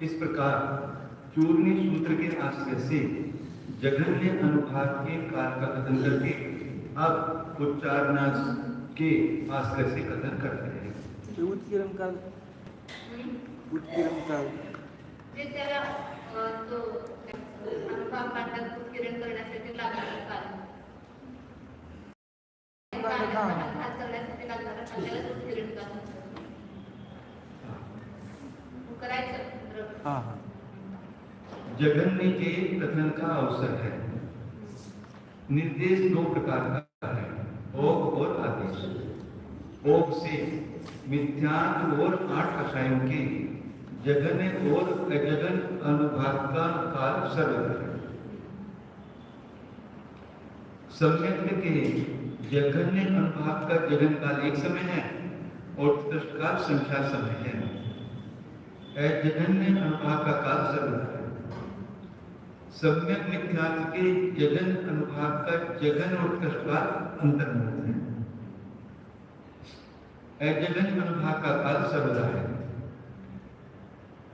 इस प्रकार चूर्णी सूत्र के आश्रय से जघन्य अनुभाग के काल का कथन करके अब उच्चारणास के आश्रय से कथन करते हैं। उत्कीर्ण काल जे त्याला तो अनुभाग काढतात उत्कीर्ण करण्यासाठी लागणारा काल हात करण्यासाठी लागणारा काल त्याला उत्कीर्ण काल करायचं। जघन्य के कथन का अवसर है। निर्देश दो प्रकार का है, ओघ और आदेश। ओघ से मिथ्यात्व और 8 कषायों के जघन्य और अजघन अनुभाग का काल सर्वत्र है। सम्यक के जघन्य अनुभाग का जघन काल एक समय है और उत्कृष्ट काल संख्या समय है। जघन्य अनुभाग का काल सर्वत्र है। सम्यक मिथ्यात्व के जघन अनुभाग का जघन और उत्कृष्ट काल अंतर्मुख है। जघन अनुभाग का काल सर्वदा है।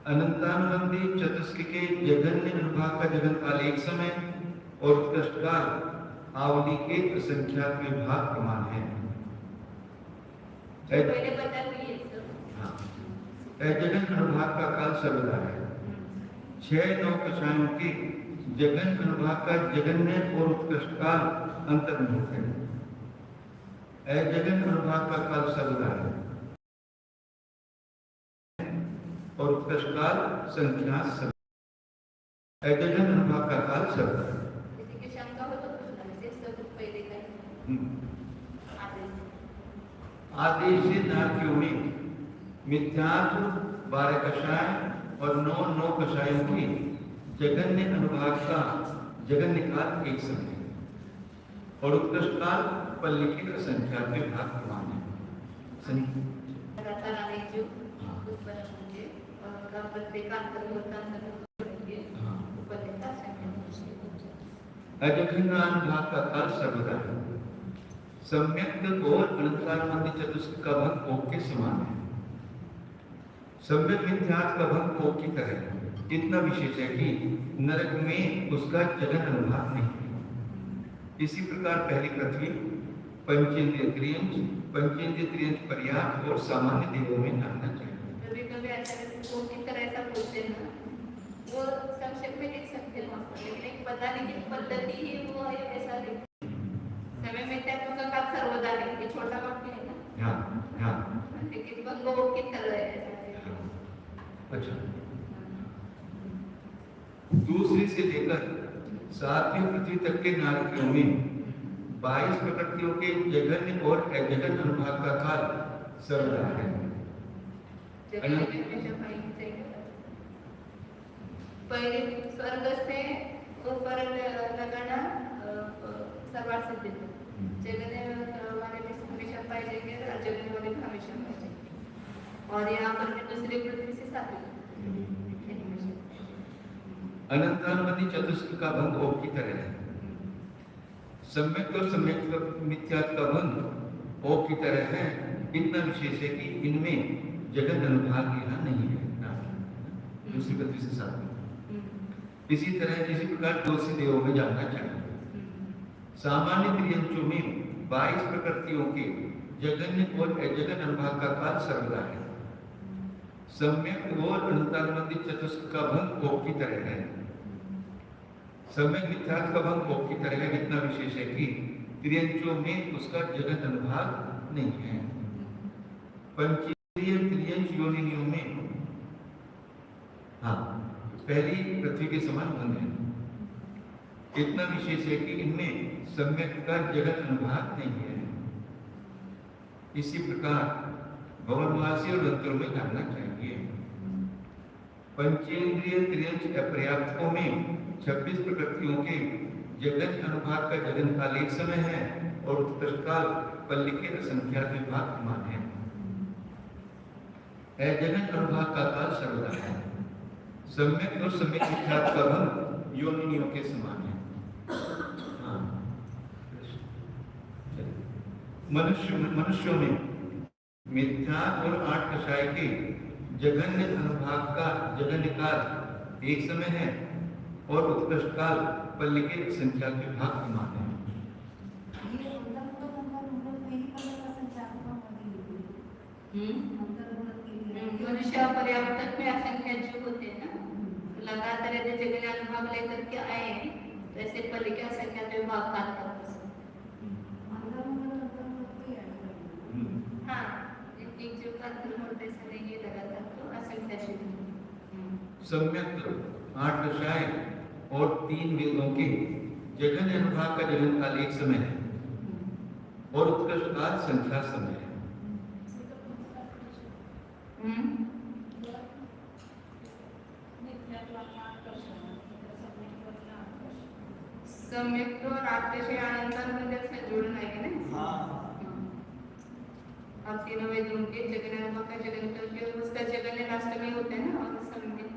अनंतानुबंधी चतुष्क के जघन्य अनुभाग का जघन काल एक समय और उत्कृष्ट काल आवली के असंख्यात विभाग प्रमाण है। जघन अनुभाग का काल सर्वदा है। 6-9 कषायों के जघन अनुभाग का जघन्य और उत्कृष्ट काल अंतर्मुख है। जघन अनुभाग का काल सर्वदा है और उत्कृष्ट काल संख्या सर्वदा। जघन अनुभाग का काल सर्वदा है। आदेश से नाट्यों में मिथ्यात्व 12 कषाय और 9 कषायों की जघन्य अनुभाग का जघन्य काल एक समय और उत्कृष्ट काल पल्लिखित संख्या के भाग प्रमाण है। अजघन्य अनुभाग का काल सर्वदा है। सम्यक और अनंतानुबंधी चतुष्क का भंग ओघ के समान है। सम्यक मिथ्यात्व का भंग ओघ की तरह है। इतना विशेष है कि नरक में उसका जघन अनुभाग नहीं है। इसी प्रकार पहली पृथ्वी पंचेंद्रिय त्रियंश पर्याप्त और सामान्य देवों में जानना चाहिए। कभी-कभी ऐसा ओघ की तरह ऐसा बोलते हैं, वो संक्षेप में लिख सकते हैं, लेकिन एक बताने की पद्धति ही वो है ऐसा लिखते हैं। समय में त्यात्व का काल सर्वदा है, ये छोटा वाक्य है ना। हाँ, लेकिन वो ओघ की तरह है। अच्छा, दूसरी से लेकर 7वीं पृथ्वी तक के नारकियों में 22 प्रकृतियों के जघन्य और अजघन अनुभाग का काल सर्वदा है। पहले स्वर्ग से ऊपर लगाना सर्वात सिद्ध है। जगन्य वाले भी हमेशा पाएंगे और अजगन्य वाले भी हमेशा पाएंगे। और यहाँ पर दूसरी पृथ्वी से 7वीं। अनंतानुबंधी चतुष्क का भंग ओघ की तरह है। सम्यक और सम्यक मिथ्यात्व का भंग ओघ की तरह है। इतना विशेष है कि इनमें जगन अनुभाग यहाँ नहीं है। दूसरी पृथ्वी से 7वीं। इसी तरह इसी प्रकार तुलसी देवों में जानना चाहिए। सामान्य त्रियंशों में 22 प्रकृतियों के जघन्य और अजघन अनुभाग का काल सर्वदा है। सम्यक और अनंतानुबंधी चतुष्क का भंग ओघ की तरह है। सम्यक मिथ्यात्व का भंग ओघ की तरह है। इतना विशेष है कि त्रियंशों में उसका जघन अनुभाग नहीं है। पंचेंद्रिय त्रियंश योनियों में पहली पृथ्वी के समान भंग है। इतना विशेष है कि इनमें सम्यक का जगत अनुभाग नहीं है। इसी प्रकार भवनवासी और रंत्रों में जानना चाहिए। पंचेंद्रिय त्रियंश अपर्याप्तों में 26 प्रकृतियों के जगन अनुभाग का जगन काल एक समय है और उत्कर्ष काल पल्ली के असंख्यात विभाग समान है। जगन अनुभाग का काल सर्वदा है। सम्यक और सम्यक मिथ्यात्व का भंग योनियों के समान है। हाँ। मनुष्यों में मिथ्या और आठ कषाय के जघन्य अनुभाग का जघन्य काल एक समय है और उत्कृष्ट काल पल्ली के संख्या के भाग समान है। मनुष्य पर्यावरण में असंख्य जीव होते हैं ना, लगातार यदि जगन्य अनुभाग लेकर के आए हैं तो ऐसे पल्ली के असंख्य विभाग का हाँ, एक जीव का अंतर्मुख ऐसा नहीं है लगातार तो असंख्य जीव। सम्यक आठ कषाय और 3 वेदों के जघन्य अनुभाग का जघन काल एक समय है और उत्कृष्ट काल संख्या समय है। सम्यक और आठ कषाय आनंदामध्ये असं जोडून आहे ना। अब तीनों वेदों के जगन अनुभाग का जगन करके उसका जगन्य राष्ट्र में होते हैं ना, और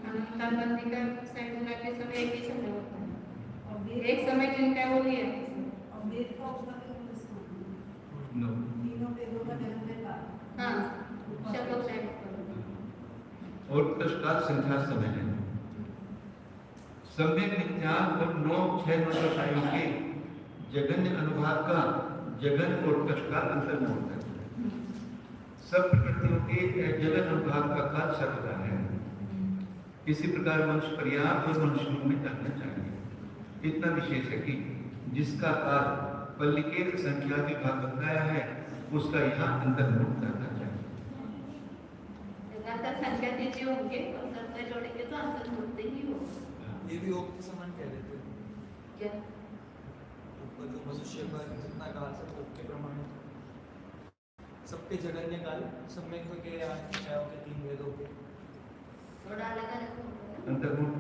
अनंतानंदी का संयोजन के समय एक ही समय होता है, एक समय जिनका वो लिया हाँ शब्द और उत्कृष्ट संख्या समय है। सम्यक मिथ्या और 9-6 कषायों के जगन्य अनुभाग का जगन और उत्कृष्ट काल अंतर होता है। सब प्रकृतियों के जगन अनुभाग का काल सर्वदा है। इसी प्रकार मनुष्य पर्याप्त और मनुष्यों में जानना चाहिए। इतना विशेष है कि जिसका काल पल्ली के संख्या विभाग बताया है उसका यहाँ अंतर्मुख करना चाहिए। लगातार संख्या दीजिए होंगे और संख्या जोड़ेंगे तो अंतर्मुख ही होगा। ये भी योग के समान कह रहे थे क्या? ऊपर जो मनुष्य का जितना काल से योग के प्रमाण सबके जगन्य काल सम्यक के आख्यायों के 3 वेदों के थोड़ा अलग-अलग होगा। अंतर्मुख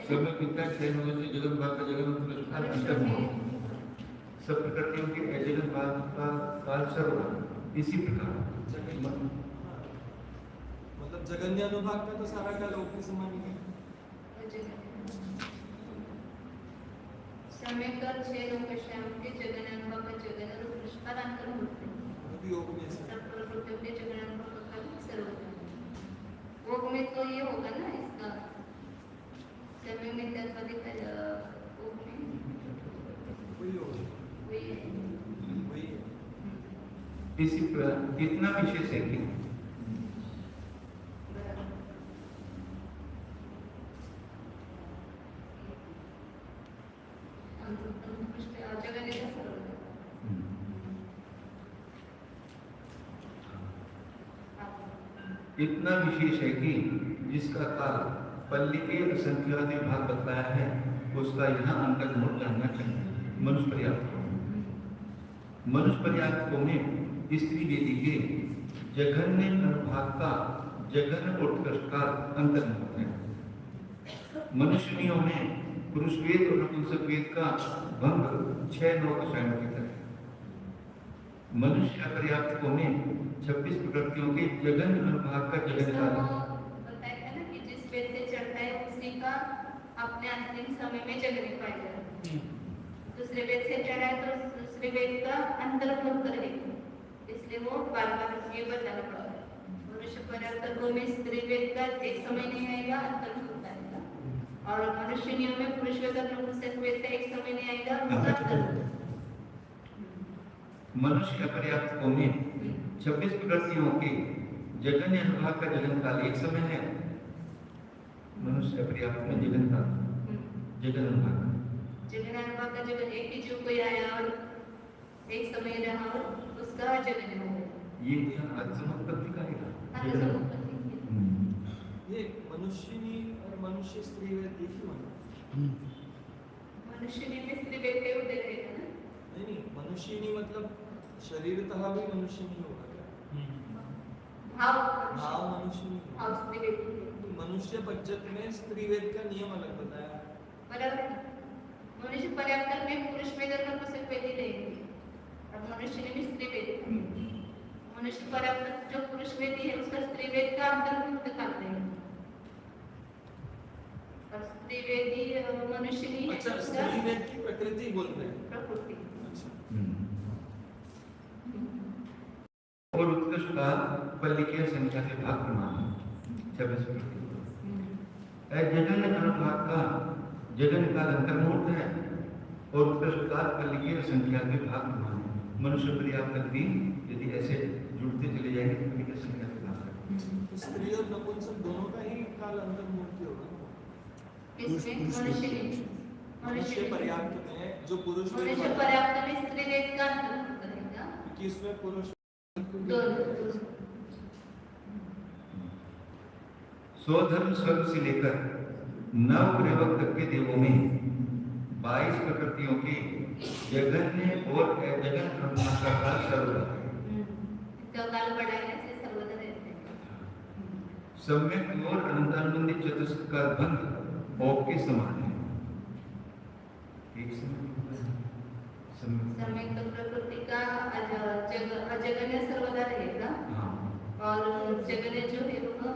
सम्यक मिथ्या 6 से जगन भाग का जगन उत्कृष्ट काल अंतर्मुख। सब प्रकृतियों के जगन भाग का काल सर्वदा इसी प्रकार मतलब जगन्य अनुभाग में तो सारा काल योग के समान ही है। सम्यक और 6 कषायों के जगन अनुभाग का जगन और उत्कृष्ट काल अंतर्मुख है। योग में सब प्रकृतियों के जगन अनुभाग का काल सर्वदा। योग में तो ये होगा ना इसका समय में तत्पदिक योग में वही होगा वही इसी प्रकार इतना विशेष है कि इतना विशेष है कि जिसका काल पल्ली के असंख्यात विभाग बताया है उसका यहाँ अंतर्मुख जानना चाहिए। मनुष्य पर्याप्तों में स्त्री वेदी के जघन्य अनुभाग का जघन और उत्कृष्ट काल अंतर्मुख है। मनुष्यों में पुरुष वेद और नपुंसक वेद का भंग 6-9 कषायों की तरह। मनुष्य पर्याप्तों में 26 प्रकृतियों के जगन अनुभाग का जगन काल बताया ना कि जिस वेद से चढ़ता है उसी का अपने अंतिम समय में जगने पाएगा। दूसरे वेद से चढ़ा है तो दूसरे वेद का अंतर्मुख करेगा, इसलिए वो बार-बार ये बताना पड़ता है। मनुष्य पर्याप्तों में स्त्री वेद का एक समय नहीं आएगा, अंतर्मुख आएगा, और मनुष्य में पुरुष वेद और नपुंसक वेद का एक समय नहीं आएगा, उसका अंतर्मुख। मनुष्य पर्याप्तों में 26 प्रकृतियों के जगन्य अनुभाग का जगन काल एक समय है। मनुष्य पर्याप्त में जगन काल जगन अनुभाग का जगन एक ही जीव कोई आया और एक समय रहा और उसका जगन हो गया। ये आत्मोत्पत्ति का है। ये मनुष्यनी और मनुष्य स्त्री वेद एक ही माना। मनुष्यनी में स्त्री वेद के उदय रहेगा ना? नहीं मनुष्यनी मतलब शरीरतः भी मनुष्य नहीं होगा क्या? भाव मनुष्य नहीं। भाव स्त्री वेद। मनुष्य पद्धति में स्त्री वेद का नियम अलग बताया। बराबर है ना? मनुष्य पर्याप्त में पुरुष वेद और नपुंसक वेद ही लेंगे और मनुष्य ने भी स्त्री वेद लिया। मनुष्य पर्याप्त जो पुरुष वेद है उसका स्त्री वेद का अंतर्भुक्त करते हैं और स्त्री वेदी मनुष्य नहीं है अच्छा, उसका स्त्री वेद की प्रकृति बोल रहे हैं। प्रकृति। अच्छा, और उत्कृष्ट काल पल्ली की संख्या के भाग प्रमाण 26 जगन अनुभाग का जगन काल अंतर्मुहूर्त है और उत्कृष्ट काल पल्ली की संख्या के भाग प्रमाण है। मनुष्य पर्याप्त दिन यदि ऐसे जुड़ते चले जाएंगे तो पल्ली की संख्या के भाग है। तो स्त्री और नपुंसक दोनों का ही काल अंतर्मुहूर्त होगा ना? इसमें मनुष्य नहीं मनुष्य पर्याप्त में जो पुरुष वेद मनुष्य वाला- पर्याप्त में स्त्री वेद का अंतर्भुक्त करेगा क्योंकि इसमें पुरुष दोनों स्वधर्म स्वर्ग से लेकर नव प्रयोग तक के देवों में 22 प्रकृतियों के जगन्य और अजगन ब्रह्मा का काल सर्वदा है। इसका काल बढ़ा है ऐसे सर्वदा रहते हैं। सम्यक और अनंतानुबंधी चतुष्क का बंध ओक के समान है। एक सम्यक समय तो प्रकृति का अजगन्य सर्वदा रहेगा हाँ और जगन्य जो है वह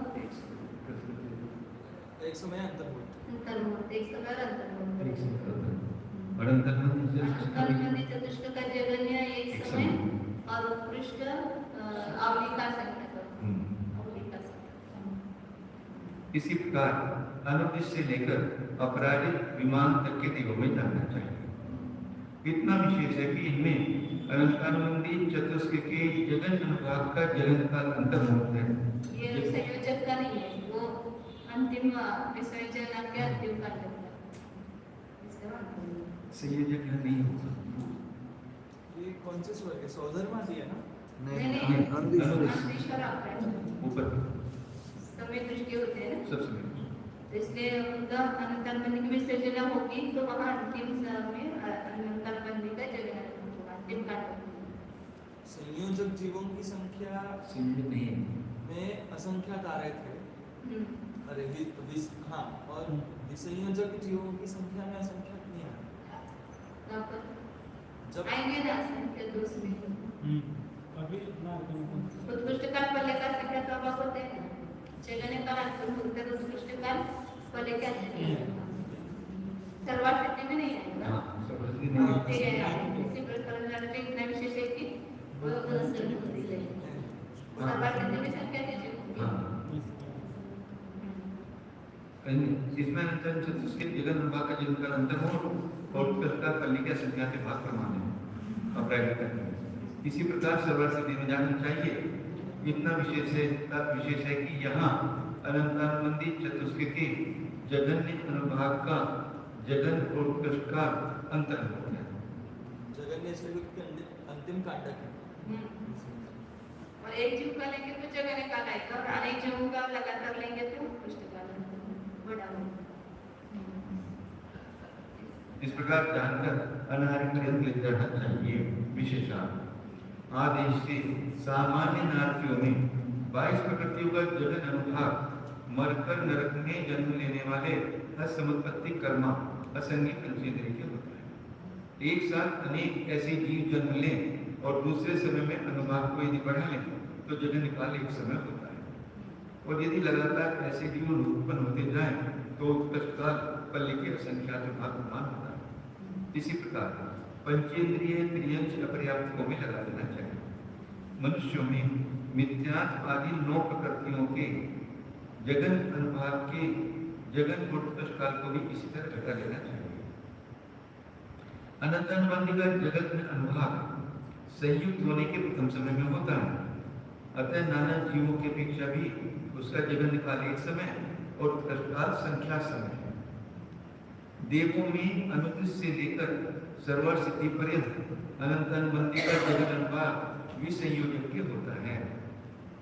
एक समय अंतर्मुहूर्त। अंतर्मुहूर्त एक समय और अंतर्मुहूर्त एक समय और अनंतानुबंधी चतुष्क का भी अनुबंधी चतुष्क का जगन्य एक एक समय समय। और उत्कृष्ट अवधि का संख्या का अवधि का संख्या। इसी प्रकार अनुदिश से लेकर अपराजित विमान तक के देवों में जानना चाहिए। इतना विशेष है कि इनमें अनंतानुबंधी चतुष्क के जगन अनुभाग का जगन काल अंतर्मुहूर्त है। ये संयोजक का नहीं है वो अंतिम विसर्जन के अंतिम काल का संयोजक नहीं होगा। ये कौन से स्वर्ग है? सौधर्मादि है ना? नहीं अनुदिश। अंतिश और अपराजित ऊपर समय दृष्टि होते हैं ना सबसे में तो इसलिए उनका अनंतानुबंधी की विसर्जना होगी तो वहाँ अंतिम में अनंतानुबंधी का जगन होगा अंतिम काल संयोजक जीवों की संख्या संयोजक नहीं है। में असंख्यात आ रहे थे। अरे हाँ, और विसंयोजक जीवों की संख्या में असंख्यात नहीं आ रहे। जब आएंगे ना संख्या दोष में अभी इतना उत्कृष्ट काल पहले का संख्या का भाग होते हैं जगने काल अंतर्मुहूर्त है उत्कृष्ट काल पहले क्या सर्वास्थिति में नहीं आएगा हाँ सबसे नहीं और है। फिर इसी प्रकार जाने इतना विशेष है कि सर्वास्थिति में संख्या कीजिए हाँ इसमें अनंतन चतुष्क जगन अनुभाग का जगन काल अंतर्मुहूर्त और उत्कृष्ट काल पल्ली की संख्या के भाग प्रमाण है अपराजित करने। इसी प्रकार सर्वास्थिति में जानना चाहिए। इतना विशेष है कि यहाँ अनंतानुबंधी चतुष्क के जगन्य अनुभाग का जगन और उत्कृष्ट का अंतर्मुहूर्त है। जगन्य के अंतिम कांडक है। और एक जीव का लेंगे तो जगने काल आएगा और अनेक जीवों का लगातार लेंगे तो उत्कृष्ट काल बड़ा होगा। इस प्रकार जानकर अनार्य पर्यंत ले जाना चाहिए। विशेषार्थ आदेश से सामान्य नार्थियों में 22 प्रकृतियों का जगन अनुभाग मरकर नरक में जन्म लेने वाले असमुत्पत्ति कर्मा असंगी पंचेंद्रिय के होता है। एक साथ अनेक ऐसे जीव जन्म लें और दूसरे समय में अनुभाग को यदि बढ़ा लें तो जगन निकाल एक समय होता है। और यदि लगातार ऐसे जीव उत्पन्न होते जाएं तो उत्कृष्ट काल पल्ली के असंख्यात भाग प्रमाण होता है। इसी प्रकार पंचेंद्रिय त्रियंश अपर्याप्तों में लगा देना चाहिए। मनुष्यों में मिथ्यात्व आदि 9 प्रकृतियों के जगन अनुभाग के जगन और उत्कृष्ट काल को भी इसी तरह घटा लेना चाहिए। अनंत अनुबंधी का जगत में अनुभाग संयुक्त होने के प्रथम समय में होता है। अतः नाना जीवों की अपेक्षा भी उसका जगन काल एक समय और उत्कृष्ट काल संख्या समय है। देवों में अनुदिश से लेकर सर्वर सिद्धि पर्यंत अनंत अनुबंधी का जगन अनुभाग विसंयोजक के होता है।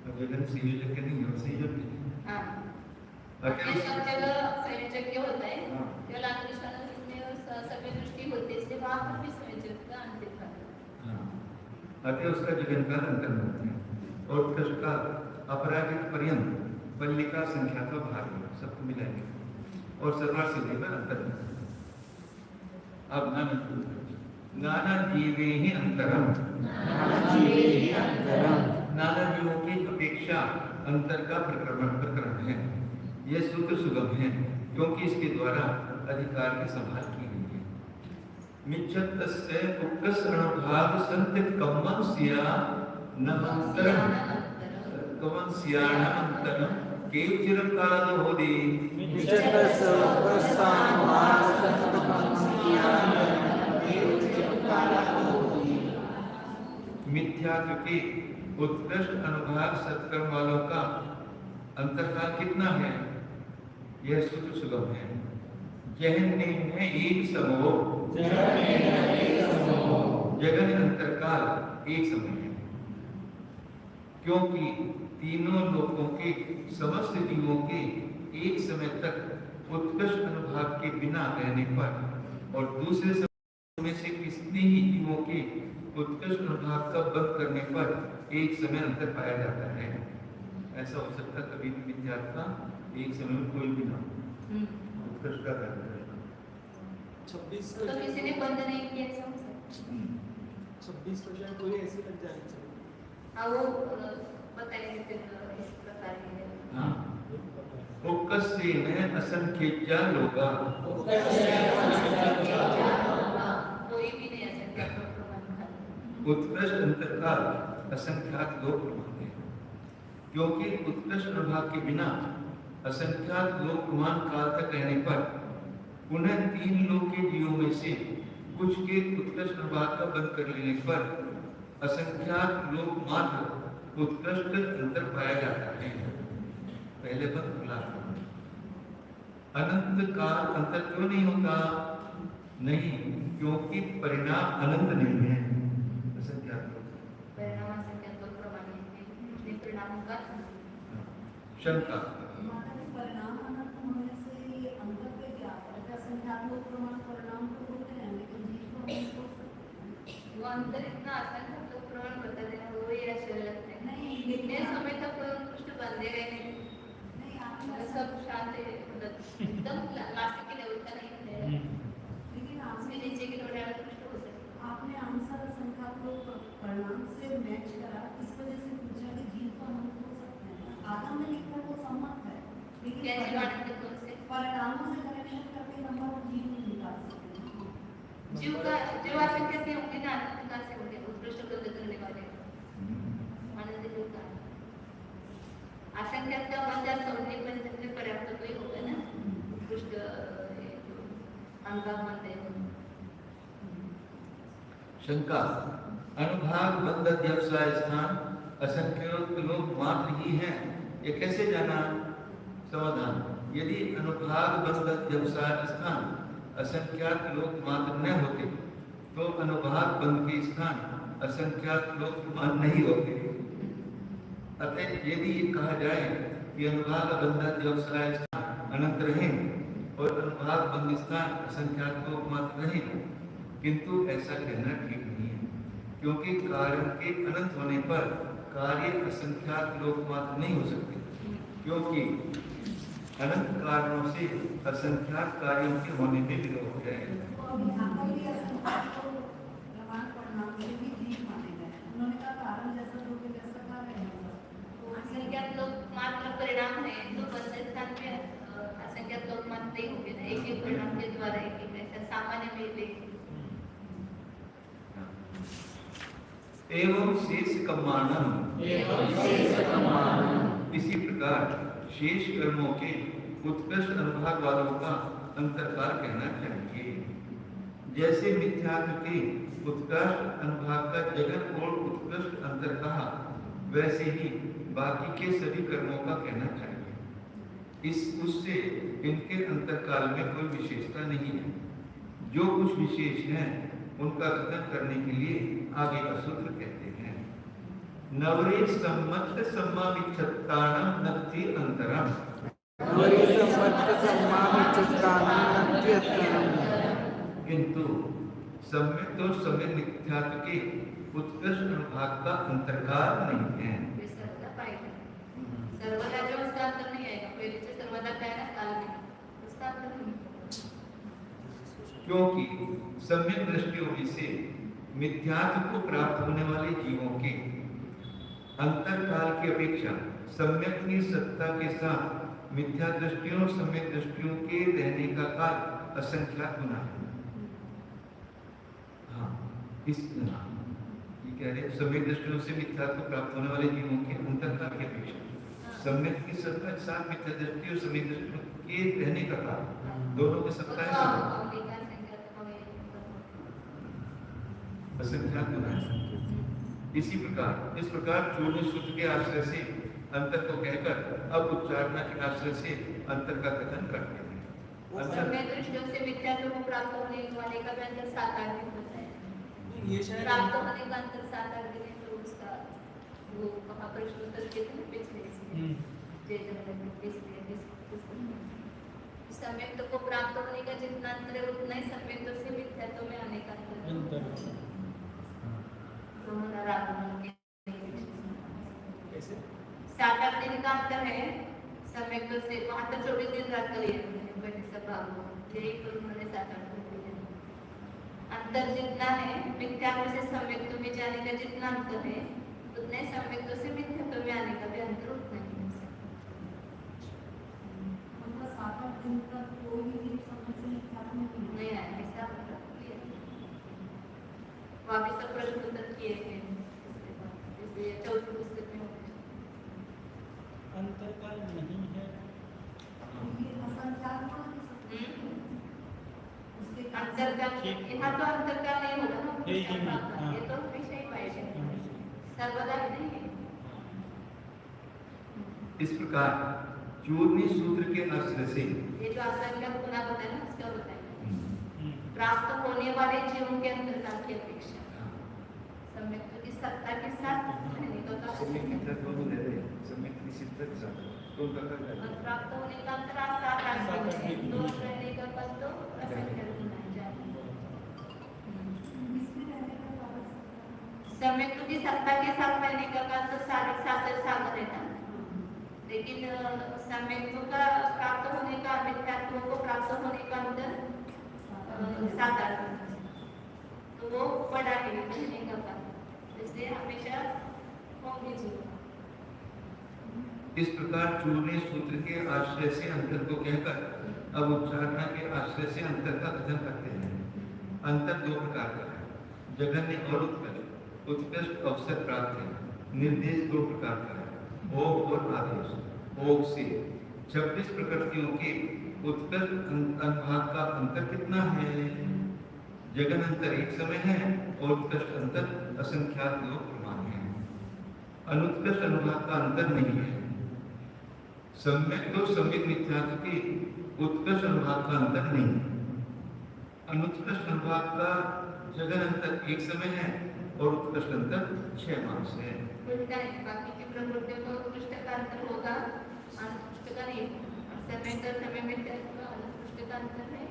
तो जगन संयोजक के नहीं, संयोजक हाँ अतः ये सब जगह संयोजक के होता है हाँ। केवल आत्मनिष्ठान में सभी दृष्टि होती है इसलिए वहाँ पर भी संयोजक का अंतिम काल हाँ। अतः उसका जगन काल अंतर्मुहूर्त है और उत्कृष्ट काल अपराजित पर्यंत पल्लिका संख्या का भाग है, सबको मिलाएंगे और सर्वर सिद्धि में अंतर्मुहूर्त। अब नाना जीवे ही अंतरम, नाना जीवों की अपेक्षा अंतर का प्रकरण है। यह सूत्र सुगम है क्योंकि इसके द्वारा अधिकार की संभाल की गई है। मिच्छतस्य उपकसरणभाग संत कमंस्या नमंतरम कमंस्यानंतरम केवचिरं कालादो होदि मिच्छतस्य उपकसरणभाग संत कमंस्या मिथ्यात्व के उत्कृष्ट अनुभाग सत्कर्म वालों का अंतरकाल कितना है? यह सूत्र सुगम है। जहन में एक समो, जगन अंतरकाल एक समय है, क्योंकि तीनों लोकों के समस्त जीवों के एक समय तक उत्कृष्ट अनुभाग के बिना रहने पर और दूसरे समय में से किसी ही जीवों के उत्कृष्ट अनुभाग का बंद करने पर एक समय अंतर पाया जाता है। ऐसा हो सकता कभी भी मिथ्यात्व का एक समय में कोई भी ना उत्कृष्ट का कार्य करे। 26 तो किसी ने बंद नहीं किया, ऐसा हो सकता 26% कोई ऐसे लग जानी चाहिए। हाँ, वो बताएंगे फिर इस प्रकार के। हाँ, उपकस्तेन असंख्यज्ञा लोगा, कोई भी नहीं असंख्य उत्कृष्ट अंतरकाल असंख्यात लोक प्रमाण है, क्योंकि उत्कृष्ट अनुभाग के बिना असंख्यात लोक प्रमाण काल तक रहने पर पुनः तीन लोक के जीवों में से कुछ के उत्कृष्ट अनुभाग का बंद कर लेने पर असंख्यात लोक मात्र उत्कृष्ट अंतर पाया जाता है। पहले बंद खुला। अनंत काल अंतर क्यों नहीं होता? नहीं, क्योंकि परिणाम अनंत नहीं है। शंका परिणाम अनंत होने से ये अंतर पे क्या है? असंख्यात्मक प्रमाण परिणाम तो होते हैं, लेकिन जीव को नहीं हो सकते। वो अंतर इतना असंख्यात्मक प्रमाण बता देना वो ही आश्चर्य लगता है। नहीं, इतने समय तक कोई उत्कृष्ट बंदेगा ही नहीं। नहीं, आपने सब शांत है, मतलब एकदम लास्ट के लेवल का नहीं है, लेकिन उसके आपने नीचे के थोड़े उत्कृष्ट हो सकते। आपने आंसर असंख्यात्मक परिणाम से मैच करा, इस वजह से पूछा कि जीव को अनंत हो सकते हैं। आदम में लिखा वो सम्मत है, लेकिन कैसे बात करते हैं उससे? परिणामों से कनेक्शन करके नंबर जीव नहीं निकाल सकते। जीव का जो असंख्य से होंगे ना, अनंत कहाँ से होंगे? उत्कृष्ट को करने वाले आनंद जीव का असंख्यात का मतलब समझने पर जितने पर्याप्त तो ही होगा ना, उत्कृष्ट अंगा बनते हैं। शंका अनुभाग बंध व्यवसाय स्थान असंख्यात लोक मात्र ही है, ये कैसे जाना? समाधान, यदि अनुभाग बंध व्यवसाय स्थान असंख्यात लोक मात्र न होते तो अनुभाग बंध के स्थान असंख्यात लोक मात्र नहीं होते। अतः यदि ये कहा जाए कि अनुभाग बंध व्यवसाय स्थान अनंत रहे और अनुभाग बंध स्थान असंख्यात लोक मात्र रहे, किंतु ऐसा कहना ठीक नहीं है, क्योंकि कारण के अनंत होने पर कार्य असंख्यात लोक मात्र नहीं हो सकते, क्योंकि अनंत कारणों से असंख्यात कार्यों के होने में विरोध है। तो अभी यहाँ पर भी असंख्यात को प्रमाण परिणाम से भी जीव माने गए। उन्होंने कहा कारण जैसा जो भी वैसा कार्य है। तो असंख्यात लोग मात्र परिणाम है, तो बंध स्थान में असंख्यात लोग मात्र नहीं होंगे ना, एक एक परिणाम के द्वारा एक एक ऐसा सामान्य में लेंगे। एवं शेष कमानम, इसी प्रकार शेष कर्मों के उत्कृष्ट अनुभाग वालों का अंतरकाल कहना चाहिए। जैसे मिथ्यात्व के उत्कृष्ट अनुभाग का जगन और उत्कृष्ट अंतर कहा, वैसे ही बाकी के सभी कर्मों का कहना चाहिए। उससे इनके अंतरकाल में कोई विशेषता नहीं है। जो कुछ विशेष है उनका कथन करने के लिए आगे का सूत्र कहते हैं, नवरे सम्मत सम्मामिच्छत्तानं नत्ति अंतरम। किंतु सम्यक और सम्यक मिथ्यात्व के उत्कृष्ट अनुभाग का अंतरकाल नहीं है। सर्वदा जो उसका अंतर नहीं आएगा, पहले से सर्वदा का है ना, काल में उसका अंतर नहीं। क्योंकि सम्यक दृष्टि होने से मिथ्यात्व को प्राप्त होने वाले जीवों के अंतरकाल की अपेक्षा सम्यक की सत्ता के साथ मिथ्या दृष्टियों और सम्यक दृष्टियों के रहने का काल असंख्यात गुना है। हाँ, ये कह रहे सम्यक दृष्टियों से मिथ्यात्व को प्राप्त होने वाले जीवों के अंतरकाल की अपेक्षा सम्यक की सत्ता के साथ मिथ्या दृष्टि और सम्यक दृष्टियों के रहने का काल दोनों की सत्ता है असंख्यात गुना है। इस प्रकार चूर्ण सूत्र के आश्रय से अंतर को कहकर अब उच्चारणा के आश्रय से अंतर का कथन करते हैं। सम्यक दृष्टियों से मिथ्यात्व को प्राप्त होने वाले का भी अंतर साकार भी होता है। ये शायद प्राप्त होने का अंतर साकार भी नहीं तो उसका वो कहाँ प्रश्न उत्तर के थे पिछले सम्यक को प्राप्त होने का जितना अंतर है उतना ही सम्यक से मिथ्यात्व में आने का अंतर कैसे 7-8 दिन का अंतर है सम्यक से वहां तो 24 दिन रात का लिया सभा यही तो उन्होंने 7-8 दिन अंतर जितना है मिथ्यात्व से सम्यक में जाने का जितना अंतर है उतने सम्यक से मिथ्यात्व में आने का भी अंतर उतना ही मतलब 7-8 दिन तक कोई भी जीव समझ से मिथ्यात्व नहीं आया ऐसा वहाँ भी सब प्रश्न उत्तर किए हैं इसलिए चौथी पुस्तक में अंतरकाल नहीं है। अंतरकाल यहाँ तो अंतरकाल नहीं होगा ना ये तो हमेशा ही पाएगा सर्वदा नहीं है। इस प्रकार चूर्णी सूत्र के आश्रय से ये जो आश्रय का गुना बताया ना इसका बताया प्राप्त होने वाले जीवों के अंतरकाल की अपेक्षा सम्यक की सत्ता के साथ रहने का प्राप्त होने का अंतर 7-8 दिन है दोष रहने का पद तो असंख्यात गुना सम्यक की सत्ता के साथ रहने का पद तो 7 साल रहता लेकिन सम्यक का प्राप्त होने का मिथ्यात्व को प्राप्त होने का अंतर 7-8 तो वो बड़ा है रहने का पद इसलिए हमेशा होंगे जीवन। इस प्रकार चूर्णी सूत्र के आश्रय से अंतर को कहकर अब उच्चारणा के आश्रय से अंतर का कथन करते हैं। अंतर 2 प्रकार का है जघन्य और उत्कृष्ट। उत्कृष्ट अवसर प्राप्त है। निर्देश 2 प्रकार का है भोग और आदेश। भोग से 26 प्रकृतियों के उत्कृष्ट अनुभाग का अंतर कितना है? जगन अंतर एक समय है और उत्कृष्ट अंतर असंख्यात लोग प्रमाण है। अनुत्कृष्ट अनुभाग का अंतर नहीं है। सम्यक तो सम्यक मिथ्यात्व के उत्कृष्ट अनुभाग का अंतर नहीं है। अनुत्कृष्ट अनुभाग का जगन अंतर एक समय है और उत्कृष्ट अंतर 6 मास है। बाकी की प्रकृतियों में उत्कृष्ट का अंतर होगा अनुत्कृष्ट का नहीं। समय का समय मिथ्यात्व अनुत्कृष्ट का अंतर है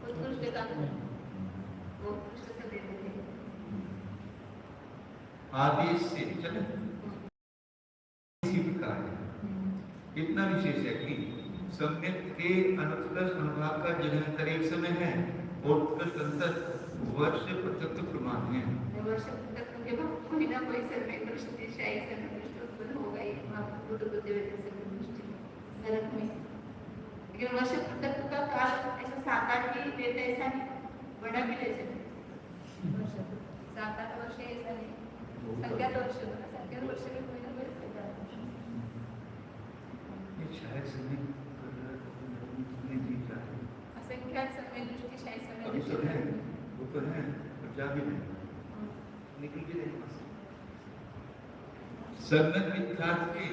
उत्कृष्ट का अंतर वो उत्कृष्ट से दे देते हैं। आदेश से चले इसी प्रकार है। इतना विशेष है कि सम्यक के अनुत्कृष्ट अनुभाग का जगन अंतर एक समय है और उत्कृष्ट अंतर वर्ष पृथक प्रमाण है। वर्ष पृथक के बाद कोई ना कोई सम्यक दृष्टि शायद सम्यक दृष्टि उत्पन्न होगा ही वहाँ बुद्ध दृष्टि नरक में। लेकिन वर्ष पृथक का काल ऐसा 7-8 ही देते ऐसा नहीं बड़ा भी ले सकते 7-8 वर्ष ऐसा नहीं संख्यात वर्ष में कोई ना कोई शायद समय असंख्यात समय दृष्टि शायद समय अभी तो है वो तो है पर जा भी नहीं निकल भी नहीं। सम्यक मिथ्यात्व के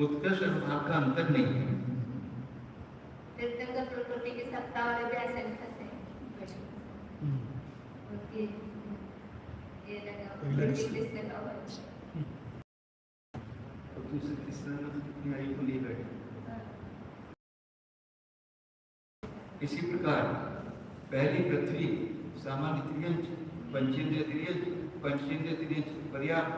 उत्कृष्ट अनुभाग का अंतर नहीं है। तीर्थंकर प्रकृति की सत्ता वाले भी असंख्यात है। ये लगा हुआ दूसरे तीसरा कितनी आयु को लिए बैठे। इसी प्रकार पहली पृथ्वी सामान्य त्रियंच पंचेंद्रिय त्रियंच पंचेंद्रिय त्रियंच पर्याप्त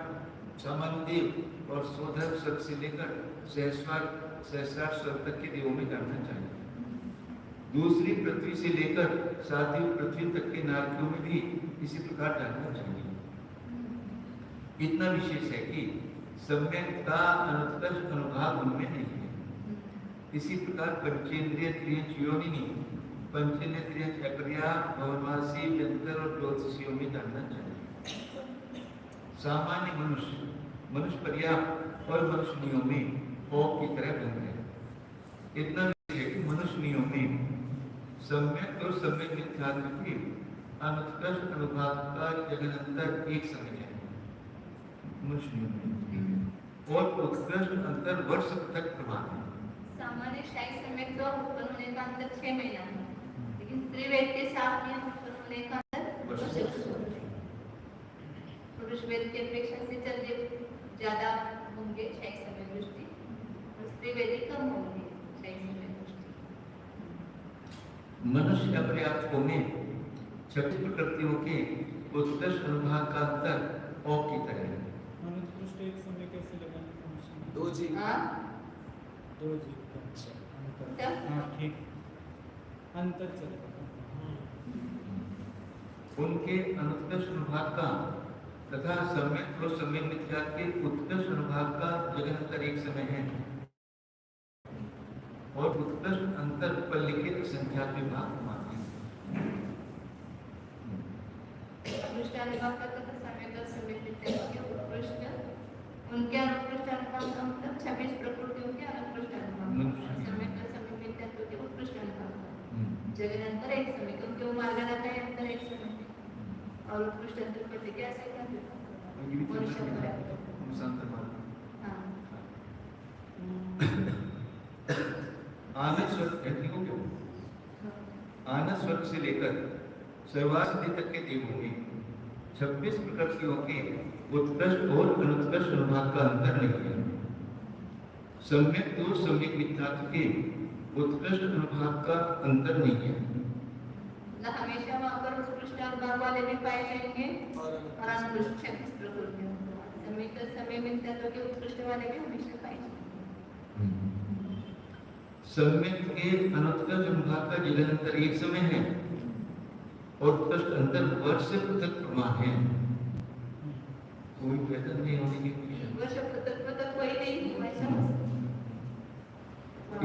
सामान्य देव और स्वधर्म स्वर्ग से लेकर सहस्रार स्वर्ग तक के देवों में जानना चाहिए। दूसरी पृथ्वी से लेकर सातवीं पृथ्वी तक के नारकियों में भी इसी प्रकार डालना चाहिए। इतना विशेष है कि सम्यक का अनुत्कर्ष अनुभाग उनमें नहीं है। इसी प्रकार पंचेंद्रिय त्रियंच योनिनी, पंचेंद्रिय त्रियंच अपर्या, भवनवासी, व्यंतर और ज्योतिषियों में डालना चाहिए। सामान्य मनुष्य, मनुष्य पर्याप्त और मनुष्यों में ओम की तरह बन गए। इतना है कि मनुष्यों में सम्यक और सम्यक मिथ्यात्व के अनुत्कर्ष अनुभाग का जगन्तर एक समय है मनुष्यों में, और उत्कृष्ट अंतर वर्ष तक प्रमाण है। सामान्य शाही समय तो उत्पन्न होने का अंतर 6 महीना है, लेकिन स्त्री वेद के साथ में उत्पन्न होने का अंतर वर्ष है। पुरुष वेद की अपेक्षा से चलिए ज्यादा होंगे शाही समय दृष्टि, और स्त्री वेद कम होंगे शाही समय दृष्टि। मनुष्य अपर्याप्त होने छठी प्रकृतियों के उत्कृष्ट अनुभाग का अंतर ओम की तरह है। अनुत्कृष्ट एक समय कैसे लगाना? दो जीव हाँ दो जीव का अंतर। क्या? हाँ ठीक, अंतर चलेगा। उनके अनुत्कृष्ट अनुभाग का तथा सम्यक और सम्यक मिथ्यात्व के उत्कृष्ट अनुभाग का जगन्तर एक समय है, और उत्कृष्ट अंतर पर लिखित संख्या विभाग मानते हैं। उत्कृष्ट अनुभाग का तथा सम्यक और सम्यक मिथ्यात्व के उत्कृष्ट, उनके अनुत्कृष्ट अनुभाग का मतलब 26 प्रकृतियों के अनुत्कृष्ट अनुभाग, सम्यक और सम्यक मिथ्यात्व के उत्कृष्ट अनुभाग, जगन्तर एक समय, क्योंकि वो मार्गना का अंतर एक समय और उत्कृष्ट अंतर पर लिखे ऐसे क्या आनंद स्वर्ग आनंद स्वर्ग से लेकर सर्वासिद्धि तक के देवों में 26 प्रकृतियों के उत्कृष्ट और अनुत्कृष्ट अनुभाग का अंतर नहीं है। सम्यक और सम्यक मिथ्यात्व के उत्कृष्ट अनुभाग का अंतर नहीं है। ना हमेशा वहाँ पर उत्कृष्ट अनुभाग वाले भी पाए जाएंगे और अनुत्कृष्ट 26 प्रकृतियों, सम्यक और सम्यक मिथ्यात्व के उत्कृष्ट वाले भी हमेशा पाए जाएंगे। सम्यक के अनुत्कृष्ट अनुभाग का जगन्तर एक समय है, और उत्कृष्ट अंतर वर्ष से पृथक प्रमाण है। कोई बेहतर नहीं होने की कोशिश। वर्ष पृथक कोई नहीं हुआ ऐसा हो सकता।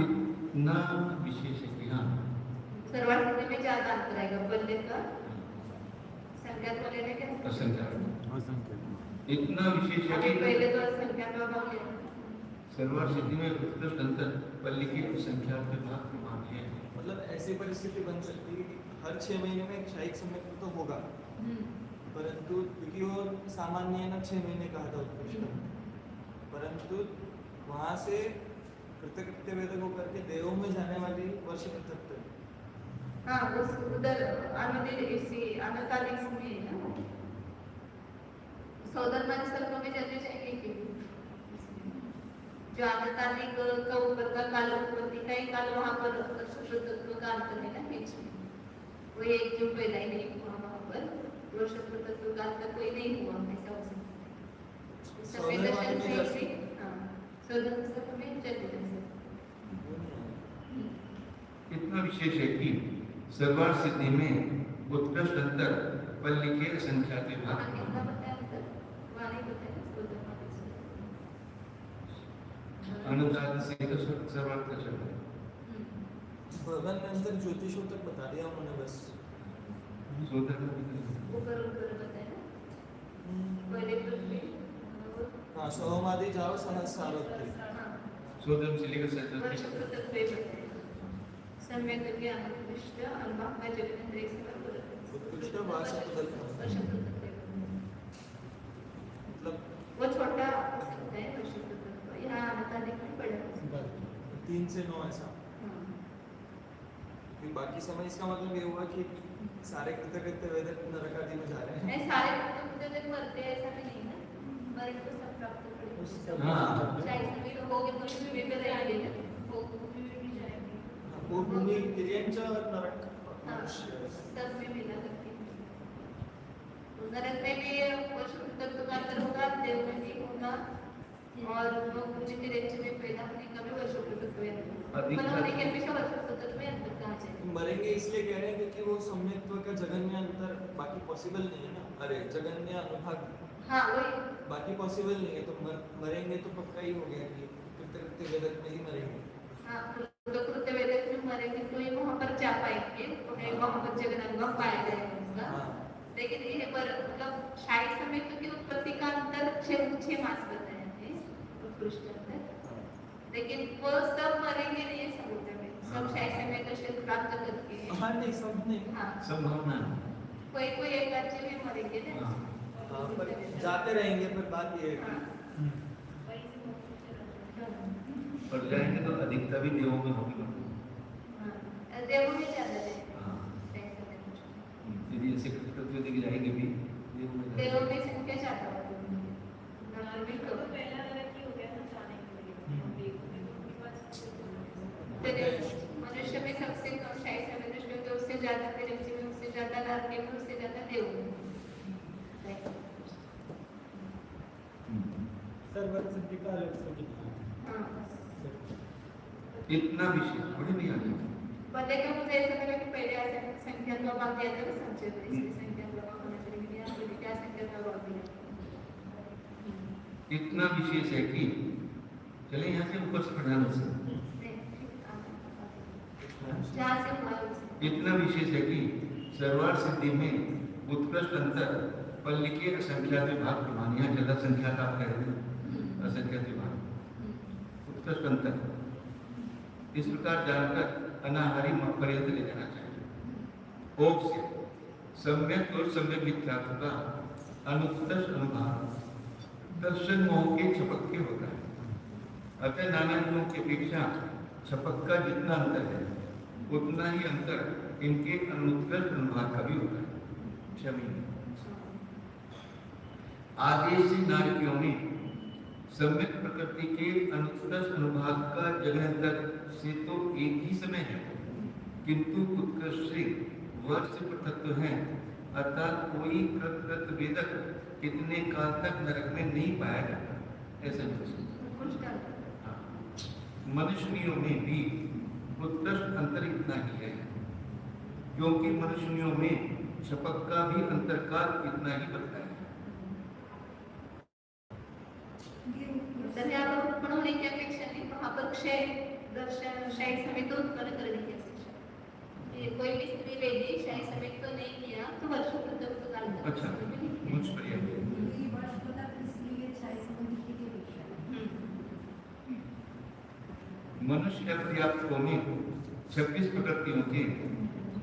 इतना विशेष है कि हाँ सर्वासिद्धि में ज्यादा अंतर आएगा, बल्ले का संख्यात्मक वाले ने क्या असंख्य इतना विशेष है अभी कि पहले तो संख्यात्मक भाग लेना, सर्वासिद्धि में उत्कृष्ट अंतर पल्ली की संख्या के भाग प्रमाण है। मतलब ऐसी परिस्थिति बन सकती है कि हर 6 महीने में एक शाही समय तो होगा, परंतु क्योंकि वो सामान्य है ना 6 महीने कहा था उत्कृष्ट, परंतु वहाँ से कृतकृत्य वेदक होकर के देवों में जाने वाली वर्ष पृथक। हाँ उस उधर अनुदिन इसी अनकालिक में है ना, सौदरमानी स्थलों में चलने चाहिए कि जो अनकालिक का ऊपर का काल उत्पत्ति का ही काल वहाँ पर शुक्रतत्व का अंतर है ना बीच में, वो एक जो पैदा ही नहीं हुआ वहाँ पर, वो शुक्रतत्व का अंतर कोई नहीं हुआ, ऐसा हो सकता। सौदरमानी से हाँ सौदरमानी स्थलों में चलते हैं। इतना विशेष है कि सर्वासिद्धि में उत्कृष्ट अंतर पल्ली के संख्या के भाग कितना बताया अंतर? वहाँ नहीं बताया सौदरमानी से। अनुदान से तो सर्वार्थ चल रहा है। भगवान ने अंतर ज्योतिषों तक बता दिया उन्होंने बस। सोदर में भी ऊपर बताया ना, पहले पृथ्वी हाँ सोमादि जाओ सहस्रारोक्ति, सोदर से लेकर सत्तर वर्ष पृथक वे बताया, सम्यक के अनुत्कृष्ट अनुभाग का जगन्तर एक समय पर उत्कृष्ट वास पृथक, वर्ष पृथक वे मतलब वो छोटा हो सकता है वर्ष पृथक, यहाँ अनकालिक में बड़ा हो सकता है। 3 से 9 ऐसा। हाँ। फिर बाकी समय इसका मतलब ये हुआ कि सारे कृतकृत्य वेदक नरक आदि में जा रहे हैं। नहीं सारे कृतकृत्य मरते हैं ऐसा भी नहीं ना, मरे तो सब प्राप्त करेंगे। हाँ। चाहे सभी लोग होंगे तो भी वे भी रहेंगे ना, वो भी जाएंगे। वो भूमि तिर्यंच और नरक हाँ, मनुष्य सब में मिला करके। तो नरक में भी वर्ष पृथक का अंतर होगा, देव में भी होगा, और वो भूमि तिर्यंच में पैदा होने का भी वर्ष पृथक होगा। अधिक होने के हमेशा वर्ष तब में अंतर कहाँ जाएगा? मरेंगे इसलिए कह रहे हैं क्योंकि वो सम्यक्त्व का जगन्य अंतर बाकी पॉसिबल नहीं है ना। अरे जगन्य अनुभाग हाँ वही। बाकी पॉसिबल नहीं है, तो मरेंगे तो पक्का ही हो गया कि कृत्य जगत में ही मरेंगे। हाँ तो कृत्य वेदक में मरेंगे तो ये वहाँ पर जा पाएंगे, उन्हें वहाँ पर जगन अनुभव पाया जाएगा उनका। हाँ लेकिन ये पर मतलब शाही समय की उत्पत्ति का अंतर 6 मास बताए हैं उत्कृष्ट अंतर। लेकिन वो सब मरेंगे नहीं है समुद्र में, सब शाही समय का शरीर प्राप्त करके। हाँ नहीं सब नहीं। हाँ संभावना है। कोई एक राज्य में मरेंगे ना। हाँ। हाँ पर जाते रहेंगे, पर बात ये है कि हाँ। और जाएंगे तो अधिकता भी देवों में होगी। हाँ, देवों में ज्यादा है। हाँ। शाही समय में। यदि ऐसे कृत्य दिख जाएंगे भी देवों में देवों में संख्या ज्यादा होगी। नंबर भी कम। मनुष्य में सबसे कम शाही समय दृष्टि होते, उससे ज्यादा तिरंजी में, उससे ज्यादा नरक में, उससे ज्यादा देव में। सर्वत सिद्धि का अलग से कितना है? हाँ। इतना विषय थोड़ी नहीं आ जाएगा। पहले का मुझे ऐसा लगा कि पहले ऐसा संख्या का भाग दिया था, संचय में इसकी संख्या का भाग होना चाहिए, लेकिन यहाँ पर क्या संख्या का भाग दिया? इतना विशेष है कि चले यहाँ से ऊपर से प्रधान से जहाँ से हमारे इतना विशेष है कि सर्वार्थ सिद्धि में उत्कृष्ट अंतर पल्लिके असंख्यात विभाग प्रमाण, यहाँ ज्यादा संख्या का आप कह रहे हैं असंख्यात विभाग उत्कृष्ट अंतर इस प्रकार जानकर अनाहारी मत पर्यंत ले जाना चाहिए। भोग से सम्यक और सम्यक मिथ्यात्व का अनुत्कृष्ट अनुभाग दर्शन मोह के छपक के होता है। अतः नाना जीवों की अपेक्षा छपक का जितना अंतर है उतना ही अंतर इनके अनुत्कृष्ट अनुभाग का भी होता है। क्षमी आदेश से नारकियों में सम्यक प्रकृति के अनुत्कृष्ट अनुभाग का जगन्तर से तो एक ही समय है, किंतु उत्कृष्ट से वर्ष से पृथक्त्व है। अर्थात कोई कृत वेदक कितने काल तक नरक में नहीं पाया जाता, ऐसा नहीं हो सकता। मनुष्यों में भी उत्कृष्ट अंतर इतना ही है, क्योंकि मनुष्यों में छपक का भी अंतरकाल इतना ही बताया है। तर यहाँ पर उत्पन्न होने की अपेक्षा नहीं, वहाँ पर क्षय दर्शन शाही समय तो उत्पन्न करने की अपेक्षा। ये कोई भी स्त्री वेदी शाही समय तो नहीं किया तो वर्षों तक काल तक अच्छा, मुझ पर यह है। ये वर्ष बता इसलिए शाही समय की अपेक्षा है। मनुष्य का पर्याप्त होने 26 प्रकृतियों के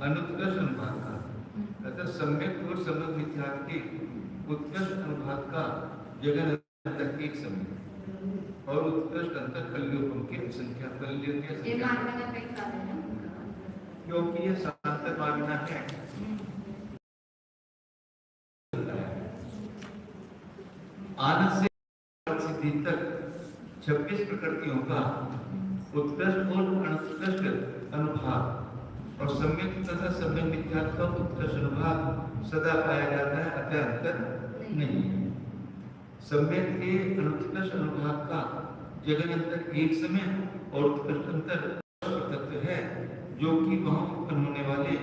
अनुत्कृष्ट अनुभाग का तथा सम्यक और सम्यक मिथ्यात्व के उत्कृष्ट अनुभाग का जगन अंतर एक समय और उत्कृष्ट अंतर कल्योपम के संख्या कल्य के ये संख्या, मानना का कई कारण है। क्योंकि यह शांत मानना है। आनंद से सिद्धि तक 26 प्रकृतियों का उत्कृष्ट और अनुत्कृष्ट अनुभाग और सम्यक तथा सम्यक मिथ्यात्व का उत्कृष्ट अनुभाग सदा पाया जाता है, अतः अंतर नहीं है। सम्यक के अनुत्कृष्ट अनुभाग का जगन अंतर एक समय और उत्कृष्ट अंतर तत्व है, जो कि वहां उत्पन्न होने वाले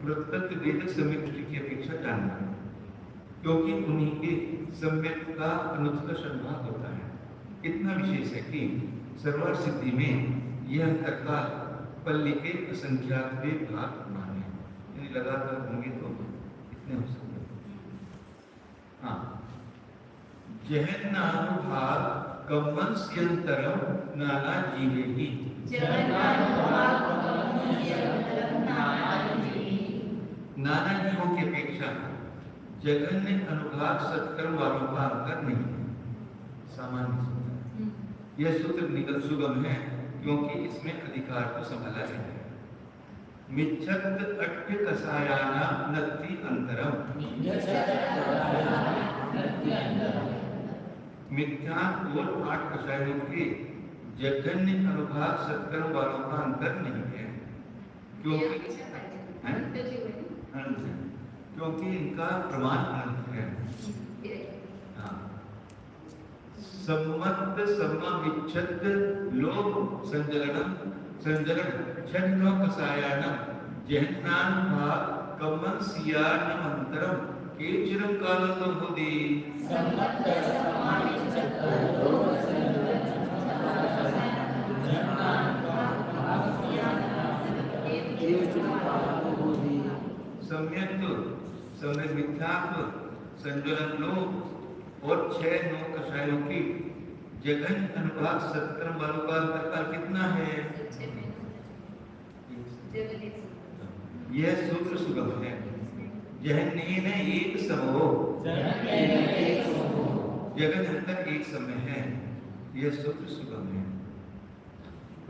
प्रकृत वेदक सम्यक दृष्टि की अपेक्षा जानना है, क्योंकि उन्हीं के सम्यक का अनुत्कृष्ट अनुभाग होता है। इतना विशेष है कि सर्वार्थ सिद्धि में यह अंतरकाल पल्ली के असंख्यात भाग माने, यानी लगातार होंगे तो इतने हो सकते हैं। हाँ, जहन्नानुभाग कमंस्यंतरम नाना जीवे ही नाना जीवों की अपेक्षा जघन्य अनुभाग सत्कर्म वालों का अंतर नहीं है। सामान्य सूत्र यह सूत्र निकल सुगम है, क्योंकि इसमें अधिकार को संभाला गया है। मिच्छत अट्ठ कसायाना नत्ति अंतरम मिथ्या और 8 कसायों के जघन्य अनुभाग सत्कर्म वालों का अंतर नहीं है, क्योंकि अनंत है, क्योंकि इनका प्रमाण अनंत है। हाँ, सम्मत सम्माविच्छद लोभ संजलनम संजलन छन्नो कसायानम जहन्नान भाग कम्मन सियानम अंतरम केचिरं कालतो होदि सम्यक समय मिथ्यात्व संजलन लोभ और 6 नौ कषायों की जघन अनुभाग सत्कर्म वालों का अंतरकाल कितना है? यह सूत्र सुगम है। जहन्नीन एक समो जगन अंतर एक समय है। यह सूत्र सुगम है।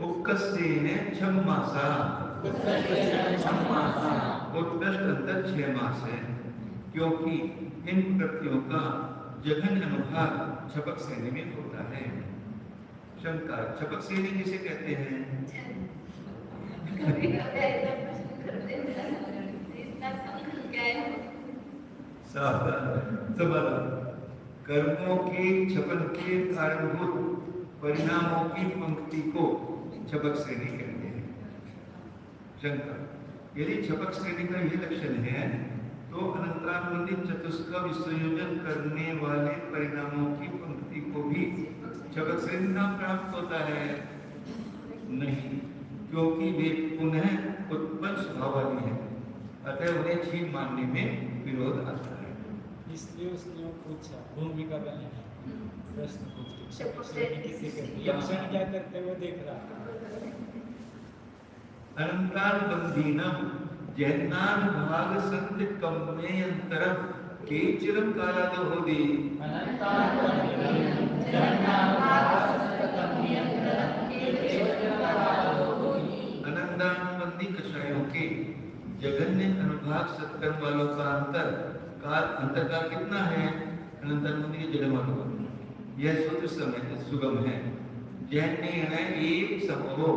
उपकस्सेन छम्मासा उत्कृष्ट अंतर 6 मास है, क्योंकि इन प्रकृतियों का जघन अनुभाग छपक श्रेणी में होता है। शंका छपक श्रेणी किसे कहते हैं? समाधान कर्मों के छपन के कारणभूत परिणामों की पंक्ति को छपक श्रेणी कहते हैं। शंका यदि छपक श्रेणी का यह लक्षण है तो अनंतरानुबंधी चतुष्क विसंयोजन करने वाले परिणामों की पंक्ति को भी छपक श्रेणी नाम प्राप्त होता है? नहीं, क्योंकि वे पुनः उत्पन्न स्वभाव वाली है, अतः उन्हें छीन मानने में विरोध आता है। इसलिए उसने पूछा भूमिका बनी है, प्रश्न पूछते किसी के लक्षण क्या करते हुए देख रहा था। अनंतरानुबंधीनम जहन्नान भाग संत कम्मेयंतरम केचिरं कालादो होदि अनंतानुबंधी कषायों के जघन्य अनुभाग सत्कर्म वालों का अंतरकाल कितना है? अनंतानुबंधी के जघन वालों का यह सूत्र समय सुगम है। जहन्नीन एक समो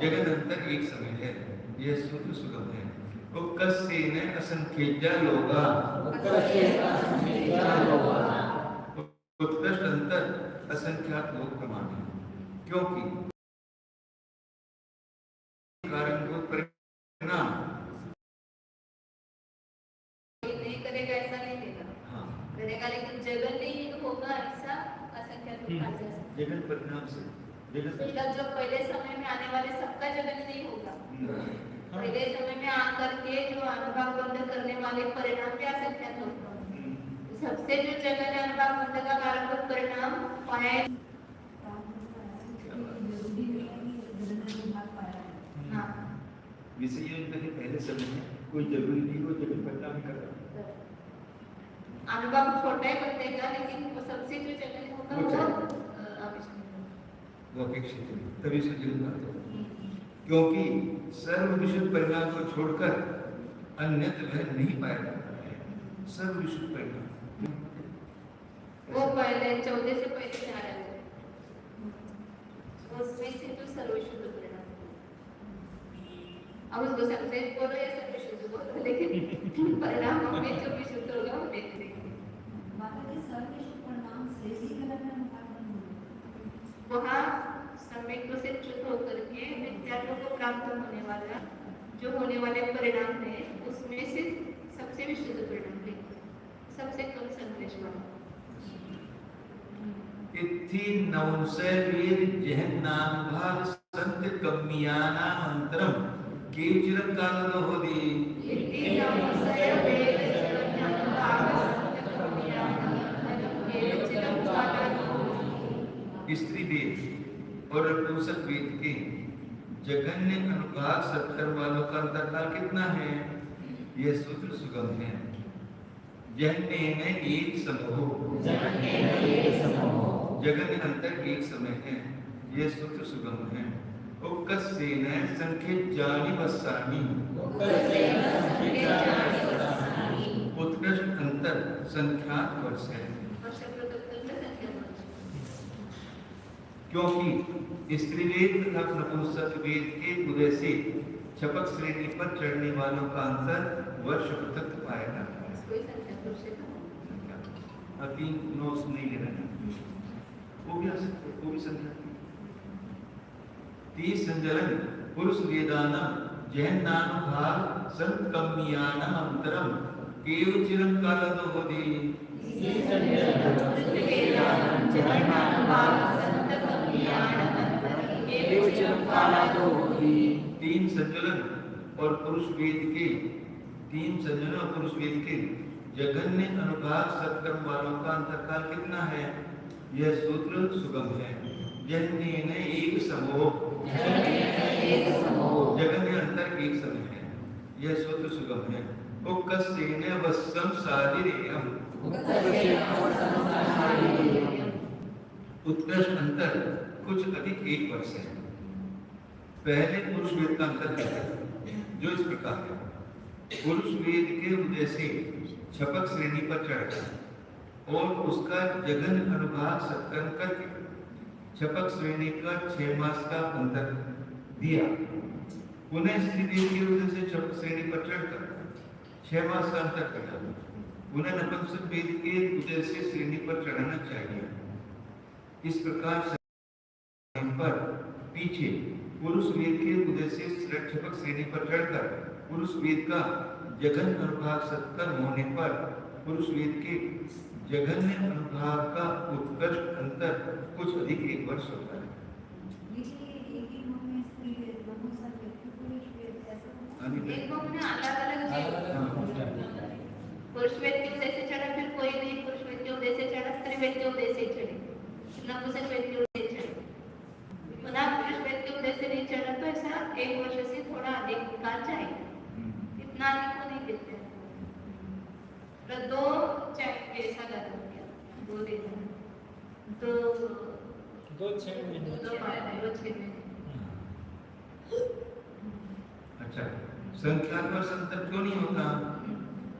जगन अंतर एक समय है। यह सूत्र सुगम है। उपकस्सेन असंख्येजा लोगा उत्कृष्ट अंतर असंख्यात लोग प्रमाण है, क्योंकि कारणभूत परिणाम नहीं करेगा ऐसा नहीं देगा। हाँ करेगा लेकिन जगन नहीं होगा ऐसा असंख्यात लोग आ जाएंगे। जगन परिणाम से इसका जो पहले समय में आने वाले सबका जगन नहीं होगा। पहले समय में आकर के जो अनुभाग बंद करने वाले परिणाम भी असंख्यात होगा। सबसे जो जगन है अनुभाग बंद का कारणभूत परिणाम पाया विषय योजना के पहले समय में कोई जरूरी नहीं हो जगन परिणाम कर अनुभव छोटा ही बनेगा, लेकिन वो सबसे जो जगन होगा वो अपेक्षित है, तभी से जगन बात है। क्योंकि सर्व विशुद्ध परिणाम को छोड़कर अन्यत्र वह नहीं पाया जाता है। सर्व विशुद्ध परिणाम वो पहले 14 से पहले जा रहे थे, उसमें से जो सर्वशुद्ध परिणाम। अब उसको संक्षेप बोलो या सर्वशुद्ध बोलो, लेकिन परिणामों में जो विशुद्ध होगा वो देख देंगे। वहाँ सम्यक से च्युत होकर के विद्यार्थियों को प्राप्त होने वाला जो होने वाले परिणाम है उसमें से सबसे विशुद्ध परिणाम है, सबसे कम संदेश वाला। इत्थि नवंसे वीर जहन्नान भाग संत कम्मियाना अंतरम केचिरं कालदो होदि इत्थि नवंसे वीर जहन्नान भाग संत कम्मियाना अंतरम केचिरं कालदो होदि। स्त्री वेद और नपुंसक वेद के जघन्य अनुभाग सत्कर्म वालों का अंतरकाल कितना है? यह सूत्र सुगम है। जहन्नेन एक समूह जगन अंतर एक समय है। यह सूत्र सुगम है। उपकस्सेन संख्येजानि वस्सानि उत्कृष्ट अंतर संख्यात वर्ष है, क्योंकि स्त्री वेद तथा नपुंसक वेद के उदय से छपक श्रेणी पर चढ़ने वालों का अंतर वर्ष पृथक पाया जाता है। तीन नोट्स नहीं ले रहे हैं, वो भी आ सकते, वो भी संख्या तीस संजलन पुरुष वेदानम जैनानुभाव संकम्यानम अंतरम केवचिरं कालदोहोदि तीन संजलन और पुरुष वेद के जघन्य अनुभाग सत्कर्म वालों का अंतरकाल कितना है? यह सूत्र सुगम है। जन्य एक समोह जगन्य अंतर एक समय है। यह सूत्र सुगम है। उक्कस्येन वस्सं सादिरेयम् उत्कृष्ट अंतर कुछ अधिक एक वर्ष है। पहले पुरुष वेद का अंतर है जो इस प्रकार है। पुरुष वेद के उदय से छपक श्रेणी पर चढ़ और उसका जघन अनुभाग सत्कर्म करके छपक श्रेणी का 6 मास का अंतर दिया। पुनः स्त्री देव के उदय से छपक श्रेणी पर चढ़कर 6 मास का अंतर किया। पुनः नपुंसक वेद के उदय से श्रेणी पर चढ़ाना चाहिए। इस प्रकार पर पीछे पुरुष वेद के उदय से छपक श्रेणी पर चढ़कर पुरुष वेद का जघन अनुभाग सत्कर्म होने पर पुरुष वेद के जघन्य अनुभाग का उत्कृष्ट अंतर कुछ अधिक एक वर्ष होता है। एक बुक में अलग-अलग पुरुष वेद के उदय से चढ़ा, फिर कोई नहीं पुरुष वेद के उदय से चढ़ा, स्त्री वेद के उदय से चढ़े, नपुंसक वेद के उदय से चढ़े, पुनः पुरुष वेद के उदय से नहीं चढ़ा, तो ऐसा एक वर्ष से थोड़ा अधिक काल जाएगा। इतना अधिक को नहीं देते हैं। तो 2 चैप्टर ऐसा लगा गया, 2 दिन, 2 6 महीने 2 6 महीने। अच्छा, संख्यात्मक अंतर क्यों नहीं होता?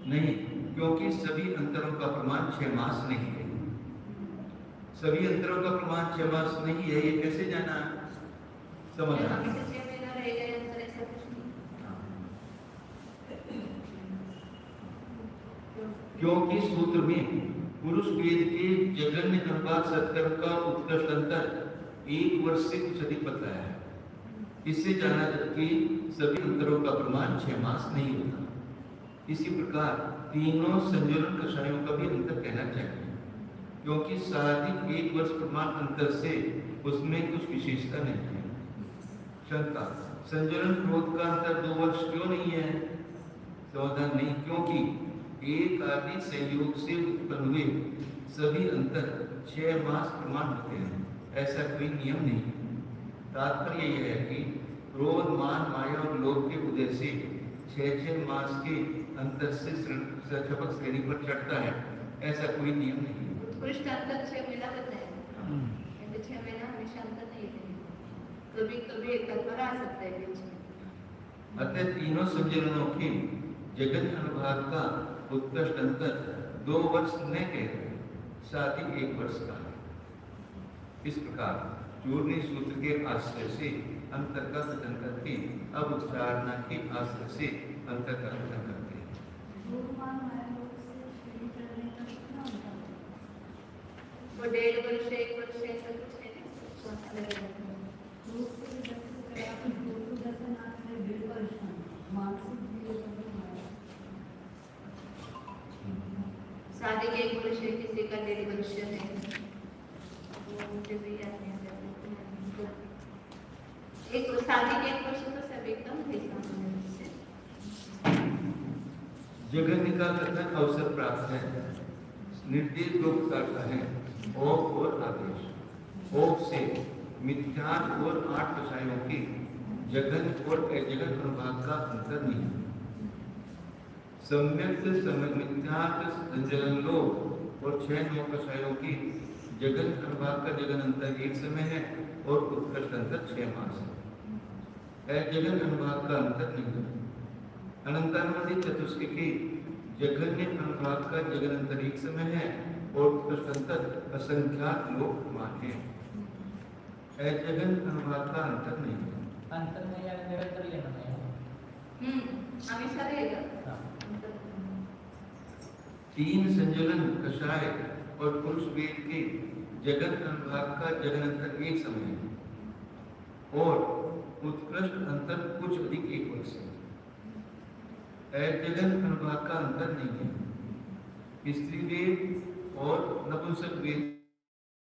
नहीं, क्योंकि सभी अंतरों का प्रमाण 6 मास नहीं है। सभी अंतरों का प्रमाण 6 मास नहीं है। ये कैसे जाना? समझना। क्योंकि सूत्र में पुरुष वेद के जघन्य अनुभाग सत्कर्म का उत्कृष्ट अंतर 1 वर्ष से कुछ अधिक बताया है। इससे जाना कि सभी अंतरों का प्रमाण 6 मास नहीं होता। इसी प्रकार तीनों संजलन कषायों का भी अंतर कहना चाहिए, क्योंकि साधिक 1 वर्ष प्रमाण अंतर से उसमें कुछ विशेषता नहीं है। शंका, संजलन क्रोध का अंतर 2 वर्ष क्यों नहीं है? समाधान नहीं, क्योंकि एक आदि संयोग से उत्पन्न हुए सभी अंतर 6 मास प्रमाण होते हैं। ऐसा कोई नियम नहीं। तात्पर्य यह है कि क्रोध, मान, माया और लोभ के उदय से 6 मास के अंतर से छपक श्रेणी पर चढ़ता है। ऐसा कोई नियम नहीं है। उत्कृष्ट अंतर 6 महीना बताया, 6 महीना हमेशा अंतर नहीं है, कभी कभी एक बार आ सकता है बीच में। अतः तीनों संजलनों के जगन अनुभाग का उत्कृष्ट अंतर 2 वर्ष न कहते, साथ ही 1 वर्ष का है। इस प्रकार चूर्णी सूत्र के आश्रय से अंतर का कथन करके अब उच्चारणा के आश्रय से अंतर का कथन करते हैं। वो 1.5 वर्ष 1 वर्ष ऐसा कुछ है शादी के 1 वर्ष है, किसी का 1.5 वर्ष है, वो मुझे भी याद नहीं आता। एक शादी के 1 वर्ष तो सब एकदम जगन्य का कथन अवसर प्राप्त है। निर्देश 2 प्रकार का है, ओप और आदेश। ओप से मिथ्यात्व और 8 कषायों के जगन और अजगन अनुभाग का अंतर नहीं। सम्यक मिथ्यात्व संजलन लोभ और 6 कषायों की जगन अनुभाग का जगन अंतर 1 समय है और उत्कृष्ट अंतर 6 मास है। जगन अनुभाग का अंतर नहीं है। अनंतानुमति चतुष्क के जघन्य अनुभाग का जगन अंतर 1 समय है और उत्कृष्ट अंतर असंख्यात लोक प्रमाण है। जगन अनुभाग का अंतर नहीं है। अंतर नहीं है, निरंतर लेना है। हमेशा रहेगा। 3 संजलन कषाय और पुरुष वेद के जगन अनुभाग का जगन अंतर 1 समय है और उत्कृष्ट अंतर कुछ अधिक एक वर्ष है। जगन अनुभाग का अंतर नहीं है। स्त्री वेद और नपुंसक वेद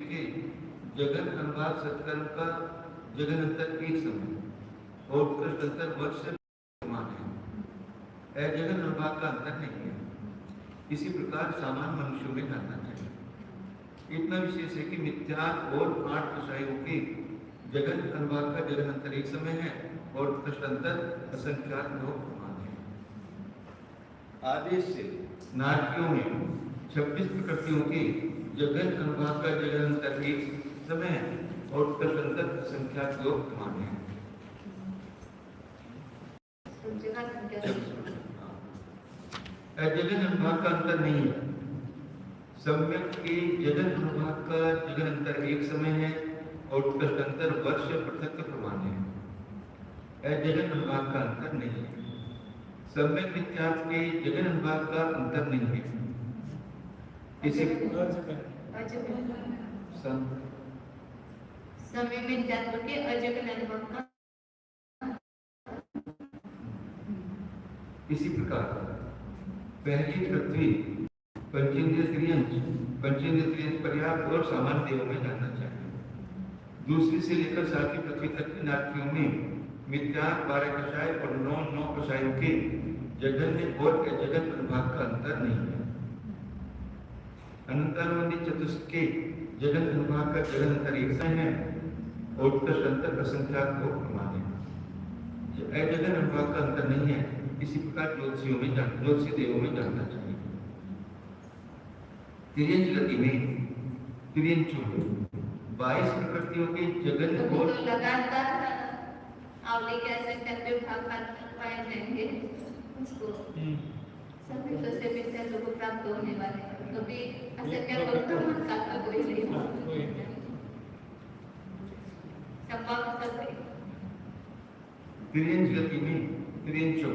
के जगन अनुभाग सत्कर्म का जगन अंतर एक समय और उत्कृष्ट अंतर वर्ष से समान है। जगन अनुभाग का अंतर नहीं है। इसी प्रकार सामान्य मनुष्यों में जानना चाहिए। इतना विशेष है कि मिथ्या और 8 विषयों के जगन अनुभाग का जगन अंतर एक समय है और उत्कृष्ट अंतर असंख्यात लोग समान है। आदेश से नाटकियों में 26 प्रकृतियों के जगन अनुभाग का जगन अंतर एक समय है और उत्कृष्ट अंतर असंख्यात लोग समान है। जगन अनुभाग का अंतर नहीं है। सम्यक के जगन अनुभाग का जगन अंतर एक समय है और उत्कृष्ट अंतर वर्ष पृथक प्रमाण है। जगन अनुभाग का अंतर नहीं है। सम्यक मिथ्यार्थ के जगन अनुभाग का अंतर नहीं है। इसी समय मिथ्यात्व के अजगन अनुभव का इसी प्रकार पहली पृथ्वी पंचेंद्रिय पर्याप्त और सामान्य देवों में जानना चाहिए। दूसरी से लेकर 7वीं पृथ्वी तक की नाटकियों में मिथ्या 12 कषाय और 9 कषायों के जगन्य और अजगन अनुभाग का अंतर नहीं है। अनंतानुबंधी चतुष्क के जगन अनुभाग का जगन अंतर एक समय है और उत्कृष्ट अंतर असंख्यात को प्रमाण है। अजगन अनुभाग का अंतर नहीं है। इसी प्रकार ज्योतिषी देवों में जानना चाहिए। तिर्यंच गति में तिर्यंचों 22 प्रकृतियों के जगन तो और लगातार आवली के ऐसे करते भाग पाए जाएंगे उसको सभी तो से मिथ्यात्व को प्राप्त होने वाले कभी ऐसे क्या बोलते का कोई नहीं होता तिर्यंच गति में तिर्यंचों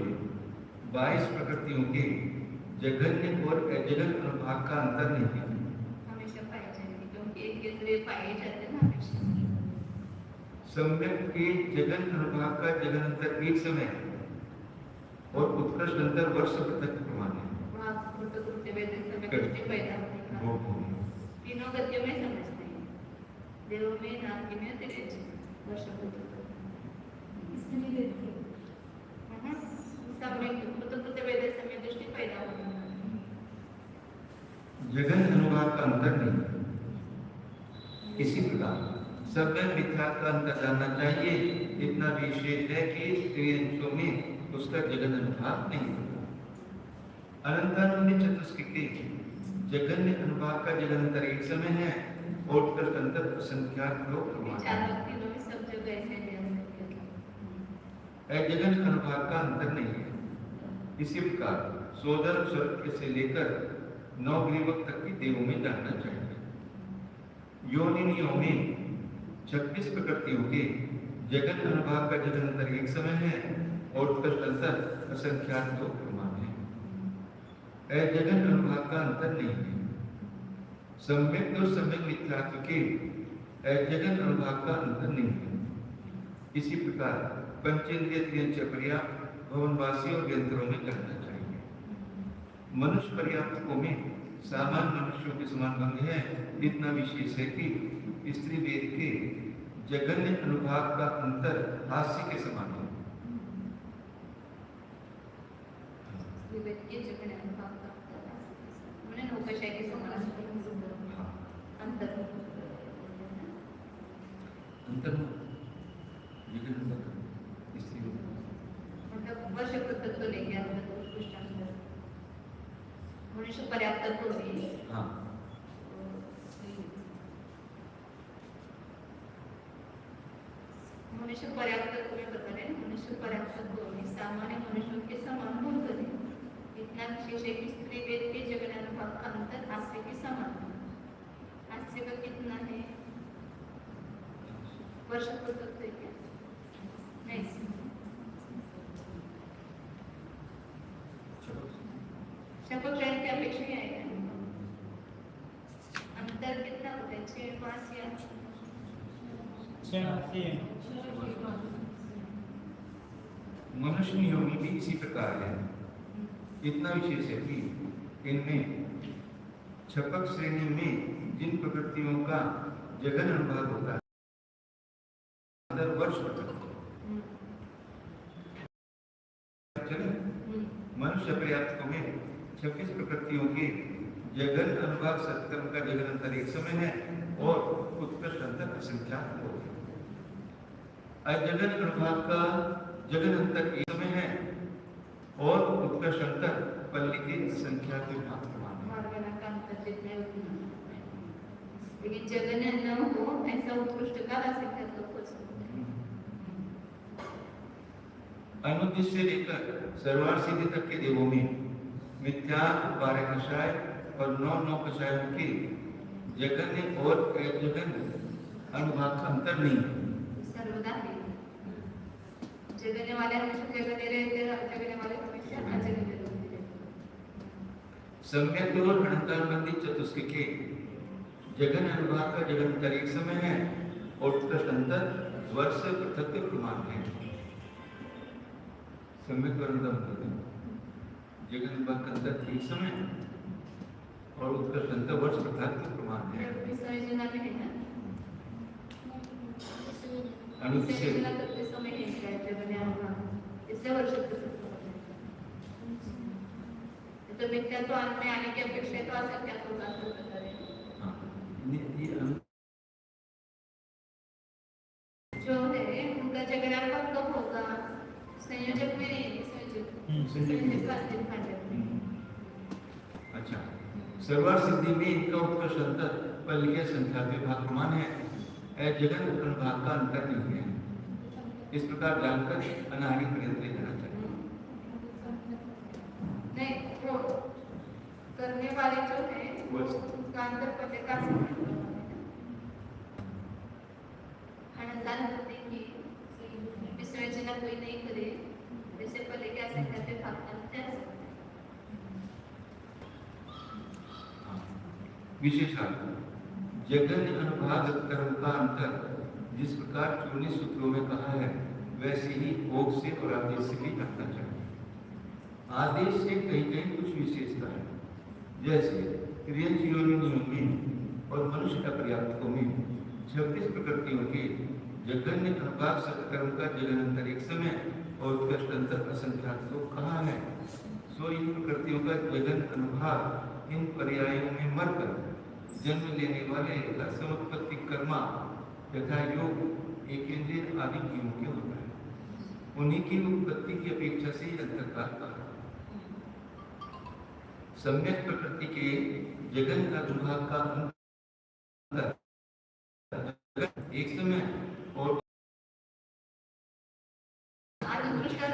22 प्रकृतियों के जगन्य और अजगन अनुभाग का अंतर नहीं है। हमेशा पाए जाएंगे क्योंकि एक के लिए पाए जाते हैं ना हमेशा। सम्यक के जगन अनुभाग का जगन अंतर एक समय और उत्कृष्ट अंतर वर्ष पृथक प्रमाण है। वहाँ पृथक रूप से वेद समय दृष्टि पैदा होती है। तीनों गतियों में समझते हैं। देवों में नाटकी में तिर्यंच वर्ष पृथक इसलिए देखिए जगन अनुभाग का अंतर नहीं। इसी प्रकार सभ्य मिथ्या का अंतर जानना चाहिए। इतना विशेष है कि त्रियंचों में उसका जगन अनुभाग नहीं होता। अनंतानुबंधी चतुष्क के जगन्य अनुभाग का जगन अंतर एक समय है और उत्कृष्ट अंतर असंख्यात लोग प्रमाण है। जगन अनुभाग का अंतर नहीं है। इसी प्रकार सोदर स्वर्ग से लेकर 9 ग्रीवक तक की देवों में जानना चाहिए। योनिनियों में 26 प्रकृतियों के जगन अनुभाग का जगन अंतर एक समय है और उत्कृष्ट अंतर असंख्यात लोग प्रमाण है। जगन अनुभाग का अंतर नहीं है। सम्यक और सम्यक मिथ्यात्व के जगन अनुभाग का अंतर नहीं है। इसी प्रकार पंचेंद्रिय त्रियंच पर्याप्त भवनवासी और यंत्रों में जानना चाहिए। मनुष्य पर्याप्तकों में सामान्य मनुष्यों के समान भंग है। इतना विशेष है कि स्त्री वेद के जगन्य अनुभाग का अंतर हास्य के समान है। वर्ष पृथक तो लेंगे मनुष्य पर्याप्त तो नहीं। हाँ मनुष्य पर्याप्त तुम्हें बता रहे हैं। मनुष्य पर्याप्त तो नहीं सामान्य मनुष्यों के समान हो गए। इतना विशेष है कि स्त्री वेद के जगन अनुभाग का अंतर हास्य के समान है। हास्य का कितना है वर्ष पृथक तो क्या नहीं। शपथ ग्रहण की अपेक्षा ही आएगा। अंतर कितना होता है 6 5 या 6 8 है। मनुष्य योनि भी इसी प्रकार है। इतना विशेष है कि इनमें छपक श्रेणी में जिन प्रवृत्तियों का जघन अनुभव होता है, अंदर वर्ष मनुष्य पर्याप्तों में 26 प्रकृतियों के जगन अनुभाग सत्कर्म का जगन अंतर एक समय है और उत्कृष्ट अंतर असंख्यात हो गए। जगन अनुभाग का जगन अंतर एक समय है और उत्कृष्ट अंतर पल्ली के संख्या के लेकिन जगन न हो ऐसा उत्कृष्ट का असंख्यात हो सकता है। अनुदिश से लेकर सर्वार सिद्धि तक के देवों में मिथ्या 12 कषाय और 9 कषायों के जगन्य और जगन्य अनुभाग का अंतर नहीं है। सर्वदा है। जगन्य वाले हमेशा जगन्य रहते हैं, अजगन्य वाले हमेशा अजगन्य रहते हैं। सम्यक और अनंतानुबंधी चतुष्क के जगन अनुभाग का जगन अंतर एक समय है और उत्कृष्ट अंतर वर्ष पृथक प्रमाण है। सम्यक और जगन अनुभाग का अंतर एक समय और उत्कृष्ट अंतर वर्ष पृथक प्रमाण है। विसर्जना में है ना? अनुदिश विसर्जना करते समय है क्या जगन्य अनुभाग? इसलिए वर्ष पृथक तो मिथ्या तो अंत में आने की अपेक्षा तो असंख्यात होगा तो बता रहे हैं। जो है उनका जगन्य अनुभाग कब होगा? संयोजक में नहीं, संयोजक अच्छा, सर्वार सिद्धि में इनका उत्कृष्ट अंतर पल के संख्या के भाग प्रमाण है। जगन अनुभाग का अंतर नहीं है। इस प्रकार जानकर अनादि पर्यंत ले जाना चाहिए। नहीं, वो करने वाले जो है वो उसका अंतर पते का अनंतानुबंधी की विसर्जना कोई नहीं करे, जैसे पहले क्या संख्या पे भाग करते हैं। विशेषण जगन अनुभाग कर्म का अंतर जिस प्रकार 24 सूत्रों में कहा है वैसे ही भोग से और आदेश से भी रखना चाहिए। आदेश से कहीं कुछ विशेषता है, जैसे क्रियन योनियों में और मनुष्य का पर्याप्तों में 26 प्रकृतियों के जगन्य अनुभाग सत्कर्म का जगन अंतर एक समय और उत्कृष्ट अंतर असंख्यात तो कहा है। सो इन प्रकृतियों का जगन अनुभाग इन पर्यायों में मरकर जन्म लेने वाले समुत्पत्ति कर्मा तथा योग एकेंद्रिय आदि जीवों के होता है। उन्हीं की उत्पत्ति की अपेक्षा से ही अंतर का सम्यक प्रकृति के जगन अनुभाग का अंतर एक समय और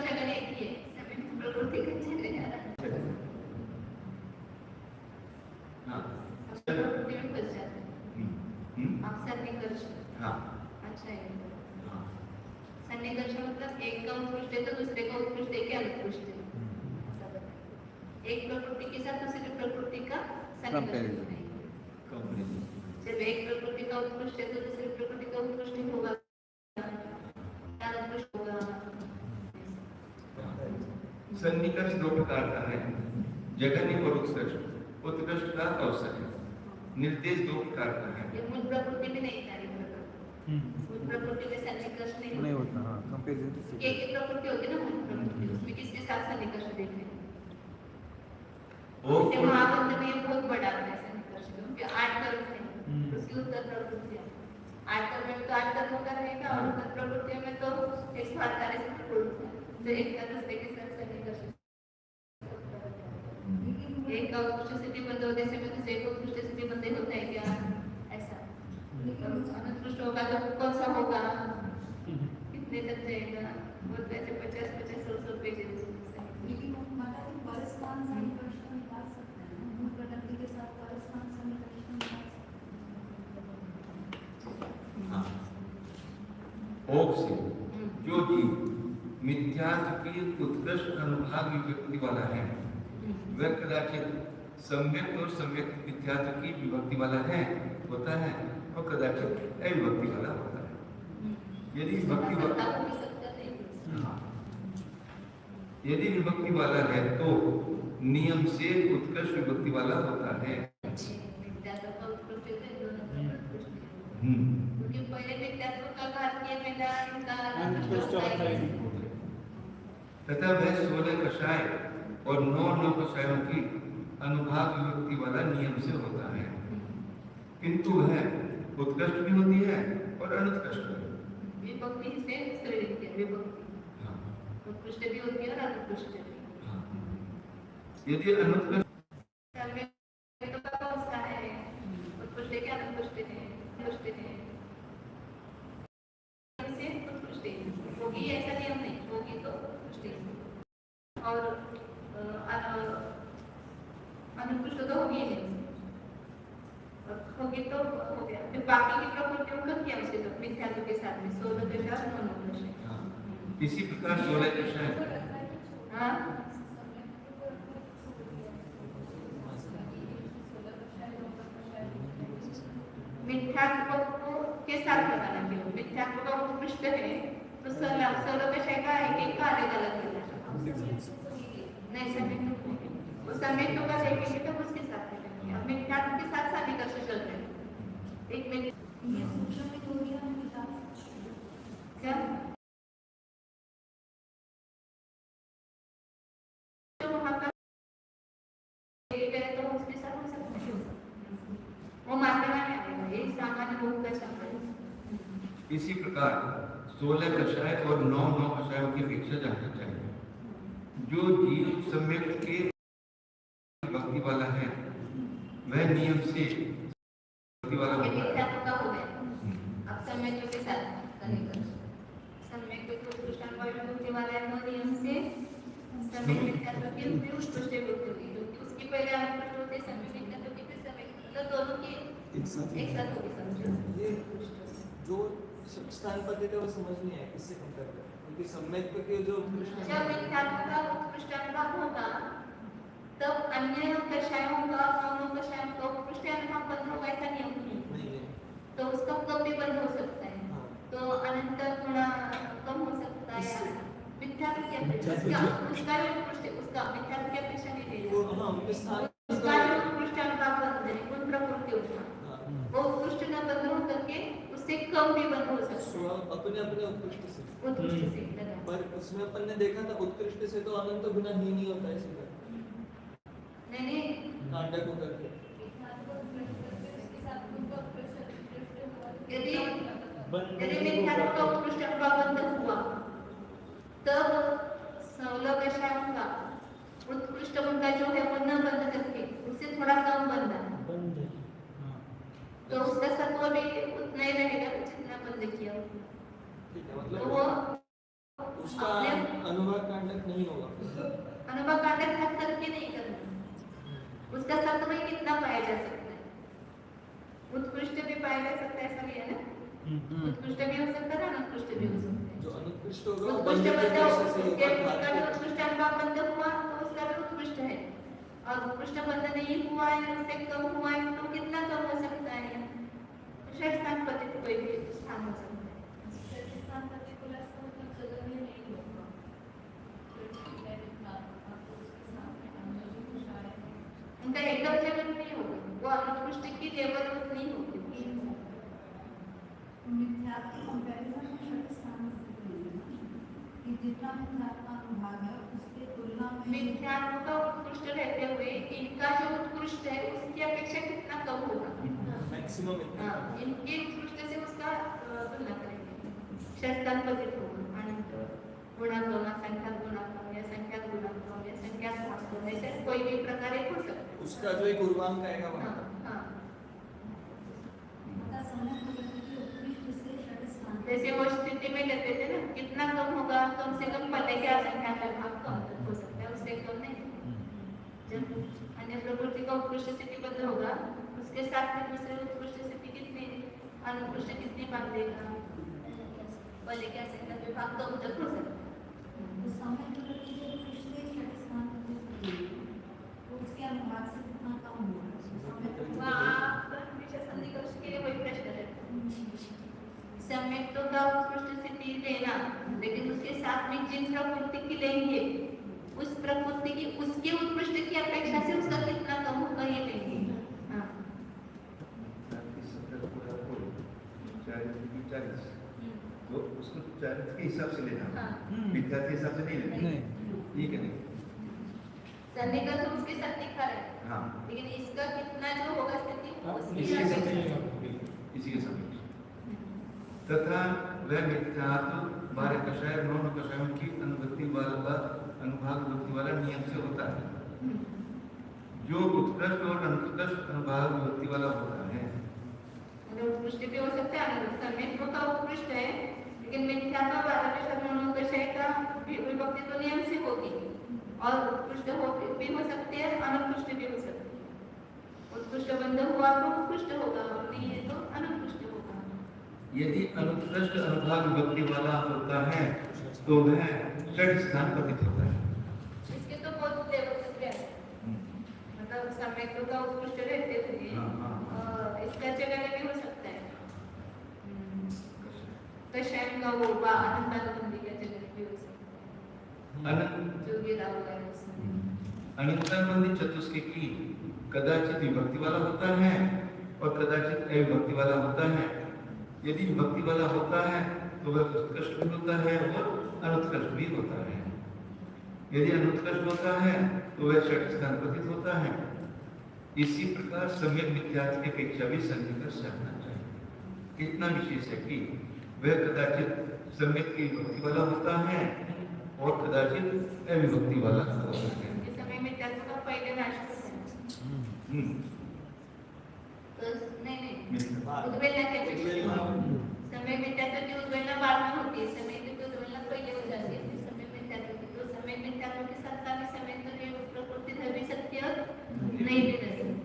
जगन एक ही है, प्रकृति का चले जा रहा है। हाँ प्रकृति में फंस जाते हैं। आप सन्निकर्ष। हाँ अच्छा है। सन्निकर्ष मतलब एक का उत्कृष्ट है तो दूसरे का उत्कृष्ट है क्या उत्कृष्ट है? एक प्रकृति के साथ दूसरी प्रकृति का सन्निकर्ष नहीं। जब एक प्रकृति का उत्कृष्ट है तो दूसरी प्रकृति का उत्कृष्ट होगा, क्या उत्कृष्ट होगा? सन्निकर्ष दो प्रकार का है, जगन्य और उत्कृष्ट। उत्कृष्ट का अवसर है। निर्देश दो प्रकार का है। ये मूल प्रकृति में नहीं था, मूल प्रकृति में सन्निकर्ष नहीं होता। हाँ, कंपैरिजन एक ही प्रकृति होती है ना मूल प्रकृति, उसमें किसके साथ सन्निकर्ष देखें? जैसे महावंत में बहुत बड़ा है सन्निकर्ष, क्योंकि 8 कर्म है, उसकी उत्तर प्रकृति है। 8 कर्म में तो 8 कर्मों का रहेगा और उत्तर प्रकृति में तो 148 से बोलते हैं, तो एक का दूसरे के साथ सन्निकर्ष। एक का उत्कृष्ट स्थिति बंद होने से दूसरे को उत्कृष्ट स्थिति बंद होता है क्या? ऐसा अनुत्कृष्ट होगा तो कौन सा होगा, कितने तक जाएगा? वो वैसे 50-50 पेजेस। लेकिन मतलब परस्पर सन्निकर्ष निकाल सकते हैं, मूल प्रकृति के साथ परस्पर सन्निकर्ष निकाल सकते हैं। हाँ, भोग से जो जीव मिथ्यात्व की उत्कृष्ट अनुभाग विभक्ति वाला है वह कदाचित सम्यक और सम्यक मिथ्यात्व की विभक्ति वाला है होता है और कदाचित अविभक्ति वाला होता है। यदि भक्ति यदि विभक्ति वाला है तो नियम से उत्कृष्ट विभक्ति वाला होता है। विद्यात्व का उत्कृष्ट है, दोनों का उत्कृष्ट है। हम्म। क्योंकि पहले विद्यात्व का घातीय मैदान का अनुत्कृष्ट होता है। तथा वह 16 कषाय और 9 कषायों की अनुभाग विभक्ति वाला नियम से होता है, किंतु वह उत्कृष्ट भी होती है और अनुत्कृष्ट भी। विभक्ति से स्त्रीलिंग है, विभक्ति हाँ। उत्कृष्ट भी होती है और अनुत्कृष्ट भी। हाँ। यदि अनुत्कृष्ट तो कौन सा है, उत्कृष्ट है क्या अनुत्कृष्ट है? उत्कृष्ट है, से उत्कृष्ट है। होगी ऐसा नियम नहीं, होगी तो उत्कृष्ट है और अनुत्कृष्ट तो होगी नहीं, होगी तो हो गया। फिर बाकी की प्रकृतियों का क्या उसके तो मिथ्यात्व के साथ में 16 के साथ 9 कषाय। हाँ। इसी प्रकार 16 कषाय हाँ, मिथ्यात्व के साथ लगाना क्यों? मिथ्यात्व का उत्कृष्ट है तो 16 कषाय का एक का अलग अलग लेना नहीं, समेत वो समेत का देखेंगे तो उसके साथ लेंगे। अब मिथ्यात्व के साथ समीकर्ष चल रहे हैं। एक मिनट, ये सूक्ष्म में हो गया हम बता क्या तो वहाँ का तो उसके साथ हो सकता है, वो मात्रा में आएगा, ये सामान्य रूप का शब्द है। इसी प्रकार 16 कषाय और 9 कषायों की अपेक्षा जानना चाहिए। जो जीव सम्यक के विभक्ति वाला है वह नियम से विभक्ति वाला ये होता है। मिथ्यात्व का हो गया। अब सम्यक के साथ समीकर्ष, सम्यक के उत्कृष्ट विभक्ति वाला है वो नियम से सम्यक मिथ्यात्व की उत्कृष्ट विभक्ति होगी, क्योंकि उसकी पहले अनुत्कृष्ट होते हैं, सम्यक मिथ्यात्व की फिर सम्यक, मतलब दोनों की एक साथ होगी। समझो ये जो स्थान पद है वो समझ नहीं आया किससे कंपेयर करें, क्योंकि सम्यक के जो उत्कृष्ट जब मिथ्यात्व का उत्कृष्ट अनुभाग होगा तब अन्य कषायों का, दोनों कषायों का उत्कृष्ट अनुभाग बंद होगा, ऐसा नियम नहीं है। तो उसका कम भी बंद हो सकता है, तो अनंत गुणा कम हो सकता है। मिथ्यात्व की अपेक्षा उसका भी उत्कृष्ट, उसका मिथ्यात्व की अपेक्षा नहीं ले वो हाँ उनके स्थान उसका भी उत्कृष्ट अनुभाग बंद है, गुण प्रकृति उसका वो उत्कृष्ट न बंद हो करके उससे कम भी बंद हो सकता है, अपने अपने उत्कृष्ट से। उत्कृष्ट से लगा। पर उसमें अपन ने देखा था उत्कृष्ट से तो अनंत गुना ही नहीं होता है सीधा नहीं कांडक होकर के। यदि मिथ्यात्व का उत्कृष्ट अनुभाग बंद हुआ तब 16 कषायों का उत्कृष्ट उनका जो है वो न बंद करके उससे थोड़ा कम बंदा, बंद है। तो उसका सत्व भी उतना ही रहेगा जितना बंद किया। ठीक है, तो मतलब वो उसका अनुभाग कांडक नहीं होगा। अनुभव कांडक हद करके नहीं करना, उसका सत्व ही कितना पाया जा सकता है, उत्कृष्ट भी पाया जा सकता है, ऐसा भी है ना, उत्कृष्ट भी हो सकता है, अनुत्कृष्ट भी हो सकता है। जो अनुत्कृष्ट होगा वो उत्कृष्ट बंद बंद करके से उसके होगा उसका भी उत्कृष्ट अनुभाग बंद हुआ तो उसका भी उत्कृष्ट है, और उत्कृष्ट बंद नहीं हुआ है, उससे कम हुआ है तो कितना कम हो सकता है, षट स्थान पतित कोई भी स्थान हो सकता है। स्थान प्रतिकूल जगह में नहीं होगा, उनका एकदम जगह नहीं होगा, वो अनुत्कृष्ट की लेवल उतनी होगी। मिथ्यात्व कंपैरिजन में षट स्थान कि जितना मिथ्यात्व अनुभाग है उसके तुलना में मिथ्यात्व का उत्कृष्ट रहते हुए इनका जो उत्कृष्ट है उसकी अपेक्षा कितना कम होगा, मैक्सिमम हाँ, इनके उत्कृष्ट से उसका तुलना करेंगे, षटस्थान पतित होगा, अनंत गुणागम, संख्या गुणागम या संख्या गुणागम या संख्या भागम, ऐसे कोई भी प्रकार एक हो सकता है। उसका जो एक उर्वांक आएगा हाँ, वहाँ हाँ, का समय की उत्कृष्ट से षट स्थान जैसे वो स्थिति में लेते थे ना, कितना कम होगा, कम से कम पहले क्या संख्या का भाग कम तक हो सकता है, उससे कम नहीं। जब अन्य प्रकृति का उत्कृष्ट स्थिति बंद होगा उसके साथ में दूसरे उत्कृष्ट स्थिति कितनी, अनुत्कृष्ट कितनी भाग देगा, पहले क्या संख्या के भाग कम तक हो सकता है। उस समय की उत्कृष्ट से षट स्थान तो उसके अनुभाग से कितना कम होगा वहाँ पर हमेशा सन्निकर्ष के लिए वही प्रश्न है, सम्यक तो का उत्कृष्ट स्थिति लेना, लेकिन उसके साथ में जिन प्रकृति की लेंगे उसके उत्कृष्ट की अपेक्षा से उसका कितना कम होगा ये लेंगे। हाँ। 70 पूरा कोई 40 तो उसको 40 के हिसाब से लेना हाँ। मिथ्यात्व के हिसाब से नहीं लेना नहीं। ठीक है नहीं सन्निकर्ष तो उसके साथ दिखा रहा है, हाँ लेकिन इसका कितना जो होगा स्थिति वो उसकी इसके साथ अपेक्षा से। बिल्कुल। इसी के सापेक्ष तथा वह मिथ्यात्व 12 कषाय 9 कषायों की अनुभूति वाला अनुभाग वृत्ति वाला नियम से होता है। जो उत्कृष्ट और अनुत्कृष्ट अनुभाग वृत्ति वाला होता है मतलब उत्कृष्ट भी हो सकता है, समेत्व का उत्कृष्ट है, लेकिन मिथ्यात्व 12 कषाय 9 कषाय का विभक्ति तो नियम से होगी और उत्कृष्ट भी हो सकते हैं, अनुत्कृष्ट भी हो सकते हैं। उत्कृष्ट बंध हुआ तो उत्कृष्ट होगा और नहीं है तो अनुत्कृष्ट होगा। यदि अनुत्कृष्ट अनुभाग विभक्ति वाला होता है तो वह षठ स्थान पतित होता है। इसके तो बहुत लेवल है, मतलब समेत्व का उत्कृष्ट रहते हुए हाँ। इसका जगह भी हो सकता है। कषाय का वो अनंतानुबंधी का जगह भी हो सकता है, अनंत जो भी राहुल है उसमें। अनंतानुबंधी चतुष्क की कदाचित विभक्ति वाला होता है और कदाचित अविभक्ति वाला होता है। यदि विभक्ति वाला होता है तो वह उत्कृष्ट भी होता है और अनुत्कृष्ट भी होता है। यदि अनुत्कृष्ट होता है तो वह षठ स्थान पतित होता है। इसी प्रकार सम्यक मिथ्यात्व की अपेक्षा भी सन्निकर्ष रखना चाहिए। इतना विशेष है कि वह कदाचित सम्यक की विभक्ति वाला होता है और कदाचित अविभक्ति वाला होता है। इस समय में तत्व का पहले नाश करते हैं। तो नहीं उद्वेलना के अपेक्षा समय में तत्व की उद्वेलना बाद में होती है, समय की उद्वेलना पहले हो जाती है। समय में तत्व की तो समय में तत्व के साथ का भी समय तो ये प्रकृति धर्म भी सत्य नहीं भी रह सकती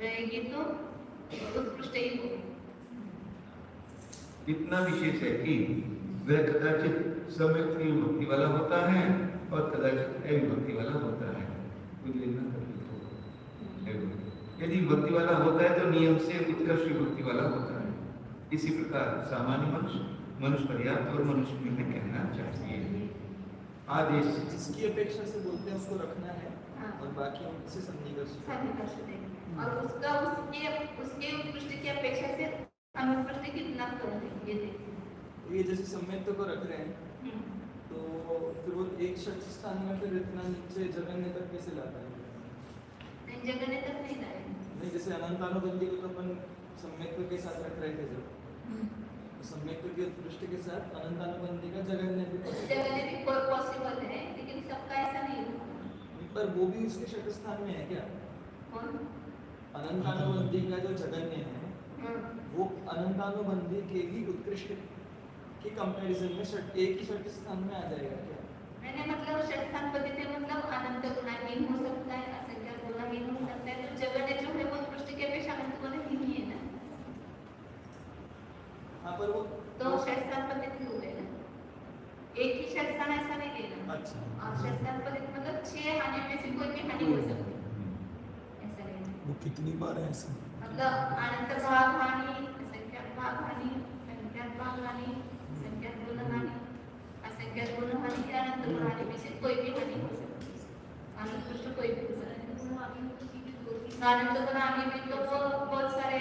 रहेगी तो उत्कृष्ट ही होगी। इतना विशेष है कि वह कदाचित सम्यक की विभक्ति वाला होता है और कदाचित अविभक्ति वाला होता है। यदि विभक्ति वाला होता है तो नियम से उत्कृष्ट विभक्ति वाला होता है। इसी प्रकार सामान्य मनुष्य, मनुष्य पर्याप्त और मनुष्य में कहना चाहिए। आदेश जिसकी अपेक्षा से बोलते हैं उसको रखना है हाँ। और बाकी उनसे सन्निकर्ष सन्निकर्ष देंगे और उसका उसके उत्कृष्ट की अपेक्षा से अनुत्कृष्ट कितना कम है ये देखिए। ये जैसे सम्यत्व को रख रहे हैं तो फिर वो एक षठ स्थान में फिर इतना नीचे जगन्य तक कैसे लाता है? नहीं जगने तक नहीं लाए। नहीं, जैसे अनंतानुबंधी को तो अपन सम्यत्व के साथ रख रहे थे जब, तो सम्यत्व के उत्कृष्ट के साथ अनंतानुबंधी का जगन्य भी जगने भी पॉसिबल है, लेकिन सबका ऐसा नहीं होगा। पर वो भी उसके षठ स्थान में है क्या? कौन? अनंतानुबंधी का जो जगन्य है वो अनंतानुबंधी के ही उत्कृष्ट के कंपैरिजन में एक ही षठ स्थान में आ जाएगा क्या? मैंने मतलब षठ स्थान पद्धति मतलब अनंत गुणाहीन हो सकता है, असंख्य गुणाहीन हो सकता है। तो जगन्य जो है वो उत्कृष्ट के अपेक्षा अनंत गुणाहीन ही है ना। हाँ, पर वो तो षठ स्थान पद्धति हो गई ना, एक ही षठ स्थान ऐसा नहीं लेना। अच्छा। और षठ स्थान पद्धति मतलब 6 हानि में से कोई भी हानि हो सकती है, ऐसा लेना। वो कितनी बार है ऐसा? मतलब अनंत भाग हानि, असंख्यात भाग हानि, संख्यात भाग हानि, संख्यात गुण हानि, असंख्यात गुण हानि या अनंत गुण हानि में से कोई भी हानि हो सकती है। अनुत्कृष्ट कोई भी हो सकता है। अनंत गुण हानि में तो वो बहुत सारे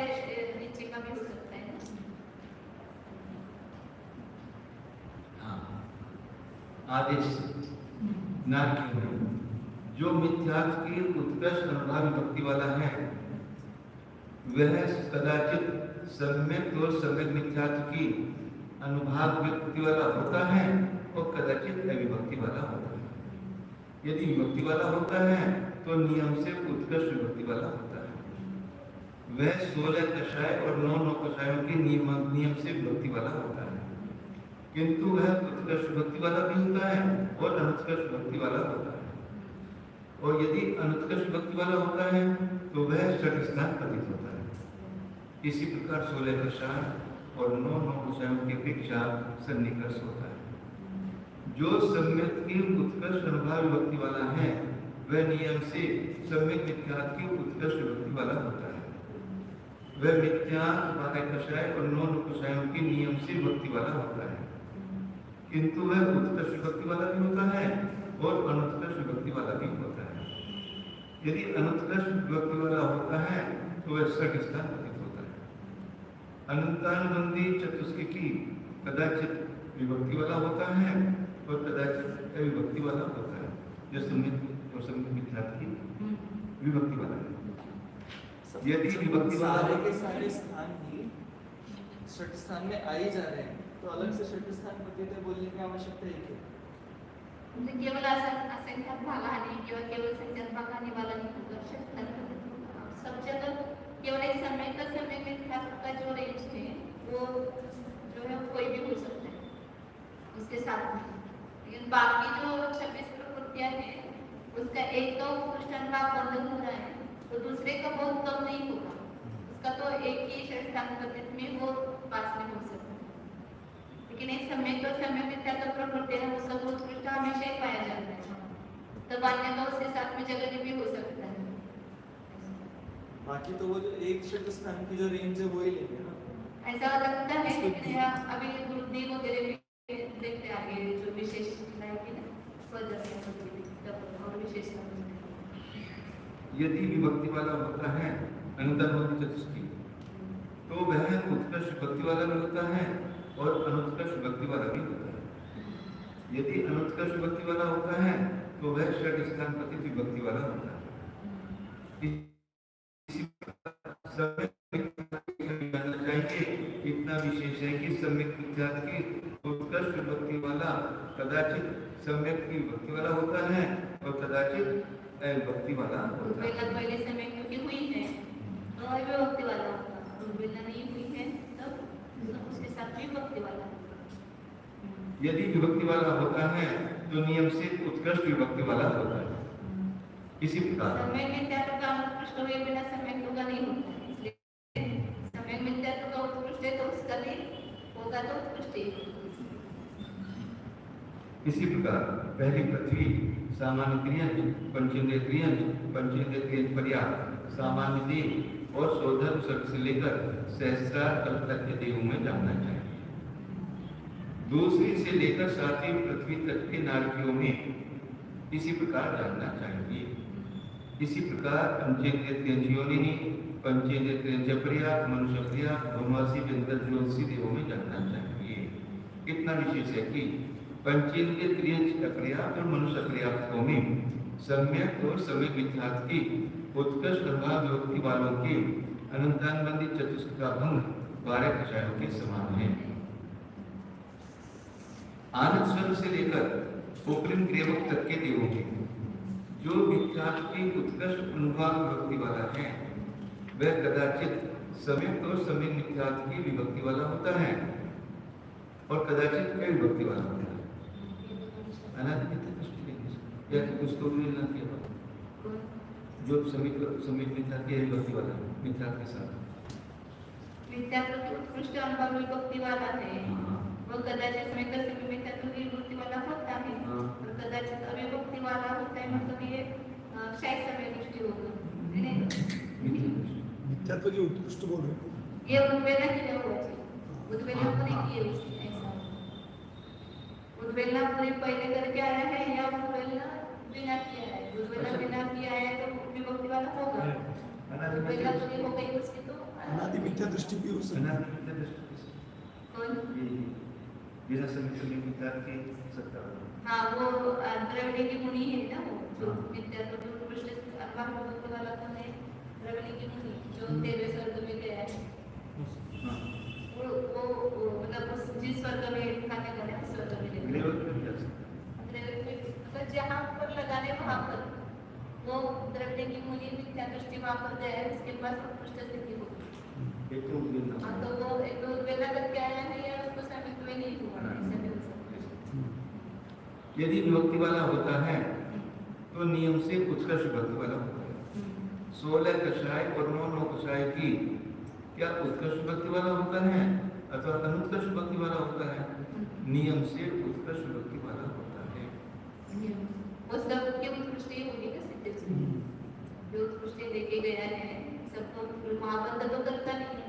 नीचे का भी हो सकता है ना। आदेश नारकी जो मिथ्यात्व की उत्कृष्ट अनुभाग विभक्ति वाला है वह कदाचित सम्यक और सम्यक मिथ्यात्व की अनुभाग विभक्ति वाला होता है और कदाचित अविभक्ति वाला होता है। यदि विभक्ति वाला होता है तो नियम से उत्कृष्ट विभक्ति वाला होता है। वह 16 कषाय और 9 कषायों के नियम से विभक्ति वाला होता है, किंतु वह उत्कृष्ट विभक्ति वाला भी होता है और अनुत्कृष्ट विभक्ति वाला होता है। और यदि अनुत्कृष्ट विभक्ति वाला होता है तो वह षठ स्थान पतित होता है। इसी प्रकार 16 कषाय और 9 कषायों की अपेक्षा सन्निकर्ष होता है। जो सम्यक की उत्कृष्ट अनुभाग विभक्ति वाला है वह नियम से सम्यक मिथ्यात्व की उत्कृष्ट विभक्ति वाला होता है। वह मिथ्यात्व 12 कषाय और 9 कषायों के नियम से विभक्ति वाला होता है, किंतु वह उत्कृष्ट विभक्ति वाला भी होता है और अनुत्कृष्ट विभक्ति वाला भी होता है। यदि अनुत्कृष्ट विभक्ति वाला होता है तो वह षट स्थान प्रतीत होता है। अनंतानुबंधी चतुष्की कदाचित विभक्ति वाला होता है और कदाचित अविभक्ति वाला होता है, जो सम्मित और सम्मित मिथ्यात् की विभक्ति वाला है। यदि विभक्ति वाला सारे के सारे स्थान ही षट स्थान में आ ही जा रहे हैं, तो अलग से षट स्थान प्रतीत है बोलने की आवश्यकता है क्या? म्हणजे केवळ असंख्यात भाग आणि किंवा केवळ संख्यात भाग आणि वाला नहीं होगा, सब जगह केवल एक समय का समय मिथ्यात्व का जो रेंज है वो जो है कोई भी हो सकता है उसके साथ में। लेकिन बाकी जो 26 प्रकृतियां हैं उसका एक तो उत्कृष्ट भाग बंधन हो रहा है तो दूसरे का बहुत कम नहीं होगा, उसका तो एक ही षष्ठांग पद्धति में वो पास में हो सकता है। लेकिन एक समय तो समय मिथ्यात्व प्रकृति है उसका वो उत्कृष्ट हमेशा ही पाया जाता है, तब अन्य का उसके साथ में जगह भी हो सकता है। बाकी तो वो जो एक षट स्थान की जो रेंज है वो ही लेंगे ना। ऐसा लगता है, लेकिन यहाँ अभी गुरुदेव वगैरह भी देखते हैं आगे जो विशेष लाएगी ना और विशेष। यदि विभक्ति वाला होता है अनंतानुबंधी चतुष्की तो वह उत्कृष्ट विभक्ति वाला भी होता है और अनुत्कृष्ट विभक्ति वाला भी होता है। यदि अनुत्कृष्ट विभक्ति वाला होता है तो वह षट स्थान प्रतीत विभक्ति वाला होता है। इसी प्रकार इतना विशेष है कि सम्यक मिथ्यात् की उत्कृष्ट विभक्ति वाला कदाचित सम्यक की विभक्ति वाला होता है और कदाचित विभक्ति वाला होता है। पहले समय क्योंकि हुई है तो विभक्ति वाला होगा, उद्वेलना नहीं हुई है तब उसके साथ भी विभक्ति वाला। यदि विभक्ति वाला होता है तो नियम से उत्कृष्ट विभक्ति वाला होता है। इसी प्रकार समय मिथ्यात्व का उत्कृष्ट हुए बिना समय का नहीं होता है, इसलिए समय मिथ्यात्व का उत्कृष्ट है तो उसका भी होगा तो उत्कृष्ट ही। इसी प्रकार पहली पृथ्वी सामान्य क्रियंज, पंचेंद्रिय क्रियंज, पंचेंद्रिय क्रियंज पर्याप्त, सामान्य देह और सौधर्म सर्ग से लेकर सहस्रार कल्प तक के देहों में जानना चाहिए। दूसरी से लेकर सातवीं पृथ्वी तक के नारकियों में इसी प्रकार जानना चाहिए। इसी प्रकार पंचेंद्रिय क्रियंज योनिनी, पंचेंद्रिय क्रियंज पर्याप्त, मनुष्य पर्याप्त, भौमासी व्यंतर ज्योतिषी देहों में जानना चाहिए। इतना विशेष है कि पंचेंद्रिय क्रियंज अपर्याप्त और मनुष्य पर्याप्तों में सम्यक और सम्यक मिथ्यात् की उत्कृष्ट भाव विभक्ति वालों के अनंतानुबंधी चतुष्क का भंग 12 कषायों के समान है। आनंद स्वर्ग से लेकर उपरिम ग्रेवक तक के देवों में जो मिथ्यात् की उत्कृष्ट अनुभाव विभक्ति वाला है वह कदाचित सम्यक और सम्यक मिथ्यात् की विभक्ति वाला होता है और कदाचित कई विभक्ति वाला होता है। या उसको भी ना किया जो समीप मिथ्यात् की विभक्ति वाला मिथ्यात् के साथ मिथ्यात्व की उत्कृष्ट अनुभव विभक्ति वाला है वो कदाचित समय का सभी मिथ्यात्व की विभक्ति वाला होता है और कदाचित अविभक्ति वाला होता है, मतलब ये शायद समय दृष्टि होगा। मिथ्यात्व की उत्कृष्ट बोल रहे हो, ये उद्वेलना के लिए होगा जी, उद्वेलना पूरी की है उसने ऐसा उद्वेलना पूरी पहले करके आया है या उद्वेलना बिना किया है। उद्वेलना बिना किया है तो विभक्ति वाला होगा, उद्वेलना पूरी हो गई उसकी तो अनादि मिथ्या दृष्टि भी हो सकती है। कौन बिना समीप मिथ्यात् के सत्ता। हाँ वो द्रविड़ की मुनि है ना, वो जो मिथ्यात्व की उत्कृष्ट अनुभव विभक्ति वाला तो है द्रविड़ की मुनि जो 13वें स्वर्ग में गया है। वो मतलब उस जिस स्वर्ग में खाने का है स्वर्ग में मतलब जहाँ पर लगाने वहाँ पर वो द्रविड़ की मुनि मिथ्या दृष्टि वहाँ पर गया है, उसके पास उत्कृष्ट स्थिति होगी। तो वो एक उद्वेलना करके आया है या उसको समित्व नहीं हुआ, ऐसा भी हो सकता है। यदि विभक्ति वाला होता है तो नियम से उत्कृष्ट विभक्ति वाला होता है। 16 कषाय और 9 कषाय की क्या उत्कृष्ट विभक्ति वाला होता है अथवा अनुत्कृष्ट विभक्ति वाला होता है? नियम से उत्कृष्ट विभक्ति वाला होता है। वो सब की उत्कृष्टि होगी ना सिद्ध से, जो उत्कृष्टि लेके गया है सबको महाबंध तो करता नहीं है,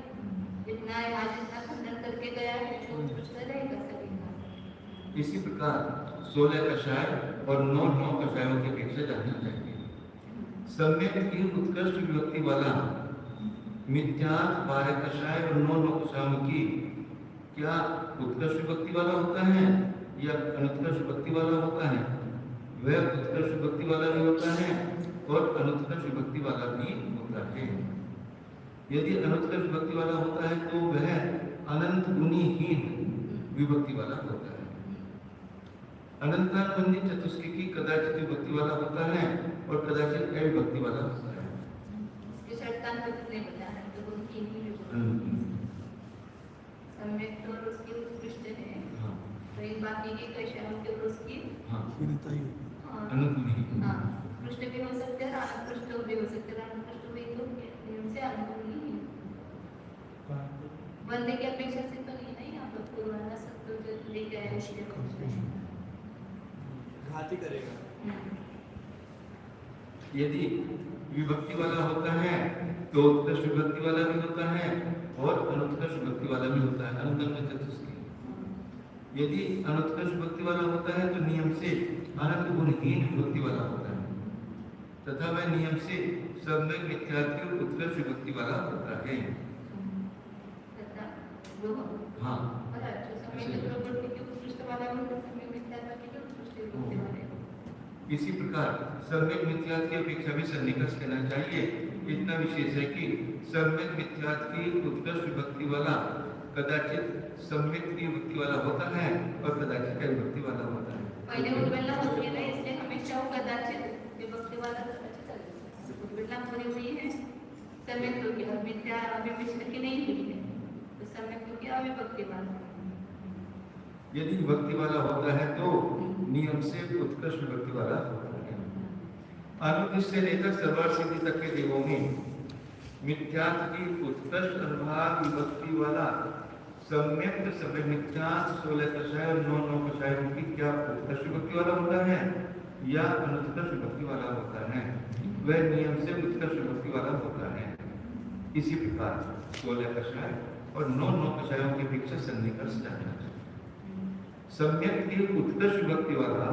जितना यहाँ जितना खंडन करके गया है वो उत्कृष्ट रहेगा सभी का। इसी प्रकार 16 कषाय और 9 कषायों की अपेक्षा जानना चाहिए। सम्यक की उत्कृष्ट विभक्ति वाला मिथ्यार्थ 12 कषाय और 9 कषायों की क्या उत्कृष्ट विभक्ति वाला होता है या अनुत्कृष्ट विभक्ति वाला होता है? वह उत्कृष्ट विभक्ति वाला भी होता है और अनुत्कृष्ट विभक्ति वाला भी होता है। यदि अनुत्कृष्ट विभक्ति वाला होता है तो वह अनंत गुणहीन विभक्ति वाला होता है। अनंतानुबंधी चतुष्की कदाचित विभक्ति वाला होता है और कदाचित अविभक्ति वाला होता है। इसके षष्ठांत को कितने बताया है? तो उनकी ही विभक्ति सम्यक और उसकी उत्कृष्ट है। हाँ तो इन बाकी के कषायों के और उसकी हाँ हीनता ही अनंत गुणहीन। हाँ उत्कृष्ट भी हो सकते हैं, अनुत्कृष्ट भी हो सकते हैं। अनुत्कृष्ट भी तो नियम से अनुकूल नहीं है। बंदे की अपेक्षा से तो नहीं ना, यहाँ पर पुराना सब तो जो लेके आया उसके घाती करेगा। यदि विभक्ति वाला होता है तो उत्कृष्ट विभक्ति वाला भी होता है और अनुत्कृष्ट विभक्ति वाला भी होता है। अनंत चतुष्की यदि अनुत्कृष्ट विभक्ति वाला होता है तो नियम से अनंत गुणहीन विभक्ति वाला होता है तथा वह नियम से सम्यक मिथ्यार्थी और उत्कृष्ट विभक्ति वाला होता है। तथा वो हाँ और जो समय के प्रवृत्ति के उत्कृष्ट वाला है वो समय मिथ्यात्व के लिए उत्कृष्ट विभक्ति वाले। इसी प्रकार सम्यक मिथ्यार्थ की अपेक्षा भी सन्निकर्ष कहना चाहिए। इतना विशेष है कि सम्यक मिथ्यार्थ की उत्कृष्ट विभक्ति वाला कदाचित सम्यक की विभक्ति वाला होता है और कदाचित विभक्ति वाला होता है। पहले उद्वेलना होती है ना, इसलिए हमेशा वो कदाचित विभक्ति वाला कदाचित उद्वेलना पूरी हुई है सम्यक तो क्या मिथ्या अविभक्त की नहीं हुई है तो सम्यक तो क्या अविभक्ति वाला। यदि विभक्ति वाला होता है तो नियम से उत्कृष्ट विभक्ति वाला होता है। अनुदिश से लेकर सर्वार्थ सिद्धि तक के देवों में मिथ्यार्थ की उत्कृष्ट अनुभाग विभक्ति वाला सम्यक समय मिथ्यार्थ 16 कषाय और 9 कषायों की क्या उत्कृष्ट विभक्ति वाला होता है या अनुत्कृष्ट विभक्ति वाला होता है? वह नियम से उत्कृष्ट विभक्ति वाला होता है। इसी प्रकार 16 कषाय और 9 कषायों की अपेक्षा सन्निकर्ष जानना चाहिए। सम्यक की उत्कृष्ट विभक्ति वाला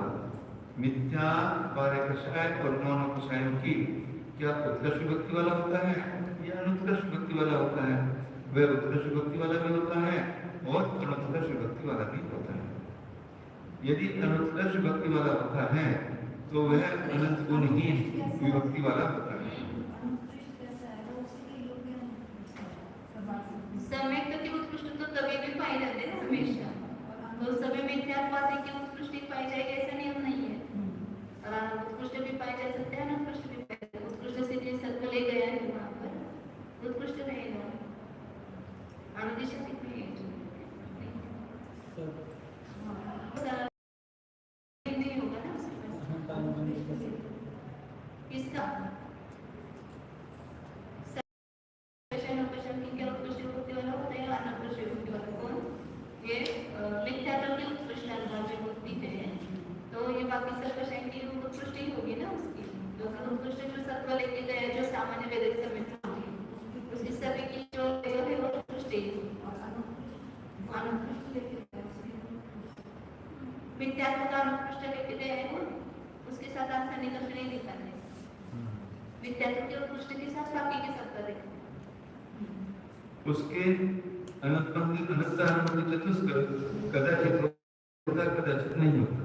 मिथ्या 12 कषाय और 9 कषायों की क्या उत्कृष्ट विभक्ति वाला होता है या अनुत्कृष्ट विभक्ति वाला होता है? वह उत्कृष्ट विभक्ति वाला भी होता है और अनुत्कृष्ट विभक्ति वाला भी होता है। यदि अनुत्कृष्ट विभक्ति वाला होता है तो वह अनंत गुणहीन विभक्ति वाला होता है। सम्यक की उत्कृष्ट तो तभी भी पाई जाते हैं हमेशा, तो सभी मिथ्यात्वादी की उत्कृष्टि पाई जाएगी ऐसा नियम नहीं है। और उत्कृष्ट भी पाई जा सकते हैं, अनुत्कृष्ट भी पाई जाते हैं। उत्कृष्ट से जो सत्व ले गया है वहाँ पर उत्कृष्ट रहेगा, अनुदिशा नहीं होगा ना किसका बाकी सब कषाय की उत्कृष्ट ही होगी ना उसकी, तो उत्कृष्ट जो सत्व लेके गए जो सामान्य वैदिक समय में उसकी सभी की जो है वो उत्कृष्ट ही विद्यार्थी का अनुत्कृष्ट लेके गए हैं उसके साथ आप सन्निकर्ष नहीं दिखाते, विद्यार्थी के उत्कृष्ट के साथ बाकी के सत्व दिखाते। उसके अनंत चतुष्क कदाचित होता कदाचित नहीं होता।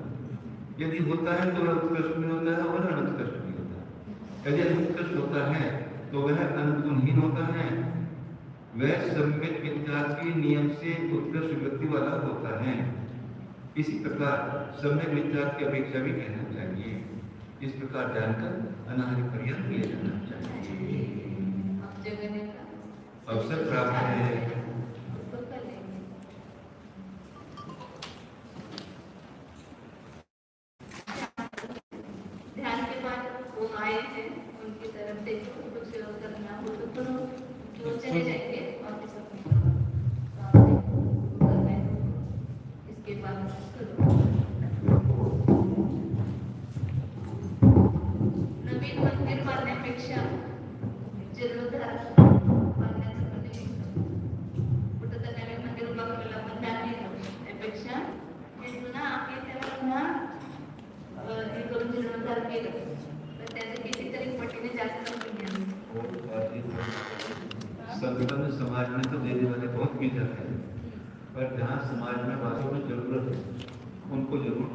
यदि होता है तो वह उत्कृष्ट भी होता है और अनुत्कृष्ट भी होता है। यदि अनुत्कृष्ट होता है तो वह अनंत गुणहीन होता है। वह सम्यक मिथ्यार्थ के नियम से उत्कृष्ट विभक्ति वाला होता है। इसी प्रकार सम्यक मिथ्यार्थ की अपेक्षा भी कहना चाहिए। इस प्रकार जानकर अनाहरि पर्यंत ले जाना चाहिए। अवसर प्राप्त है। ध्यान के बाद वो आए हैं उनकी तरफ से कुछ करना हो तो जो चले जाएंगे और इसके बाद नवीन मंदिर बांधण्यापेक्षा जीर्णोद्धार बांधण्याचं कुठं तर नवीन मंदिर उभा करायला पण त्यापेक्षा हे जुना आहे त्याला पुन्हा संगठन समाज में तो देने वाले बहुत मिल जाते हैं, पर जहाँ समाज में वास्तव में जरूरत है उनको जरूर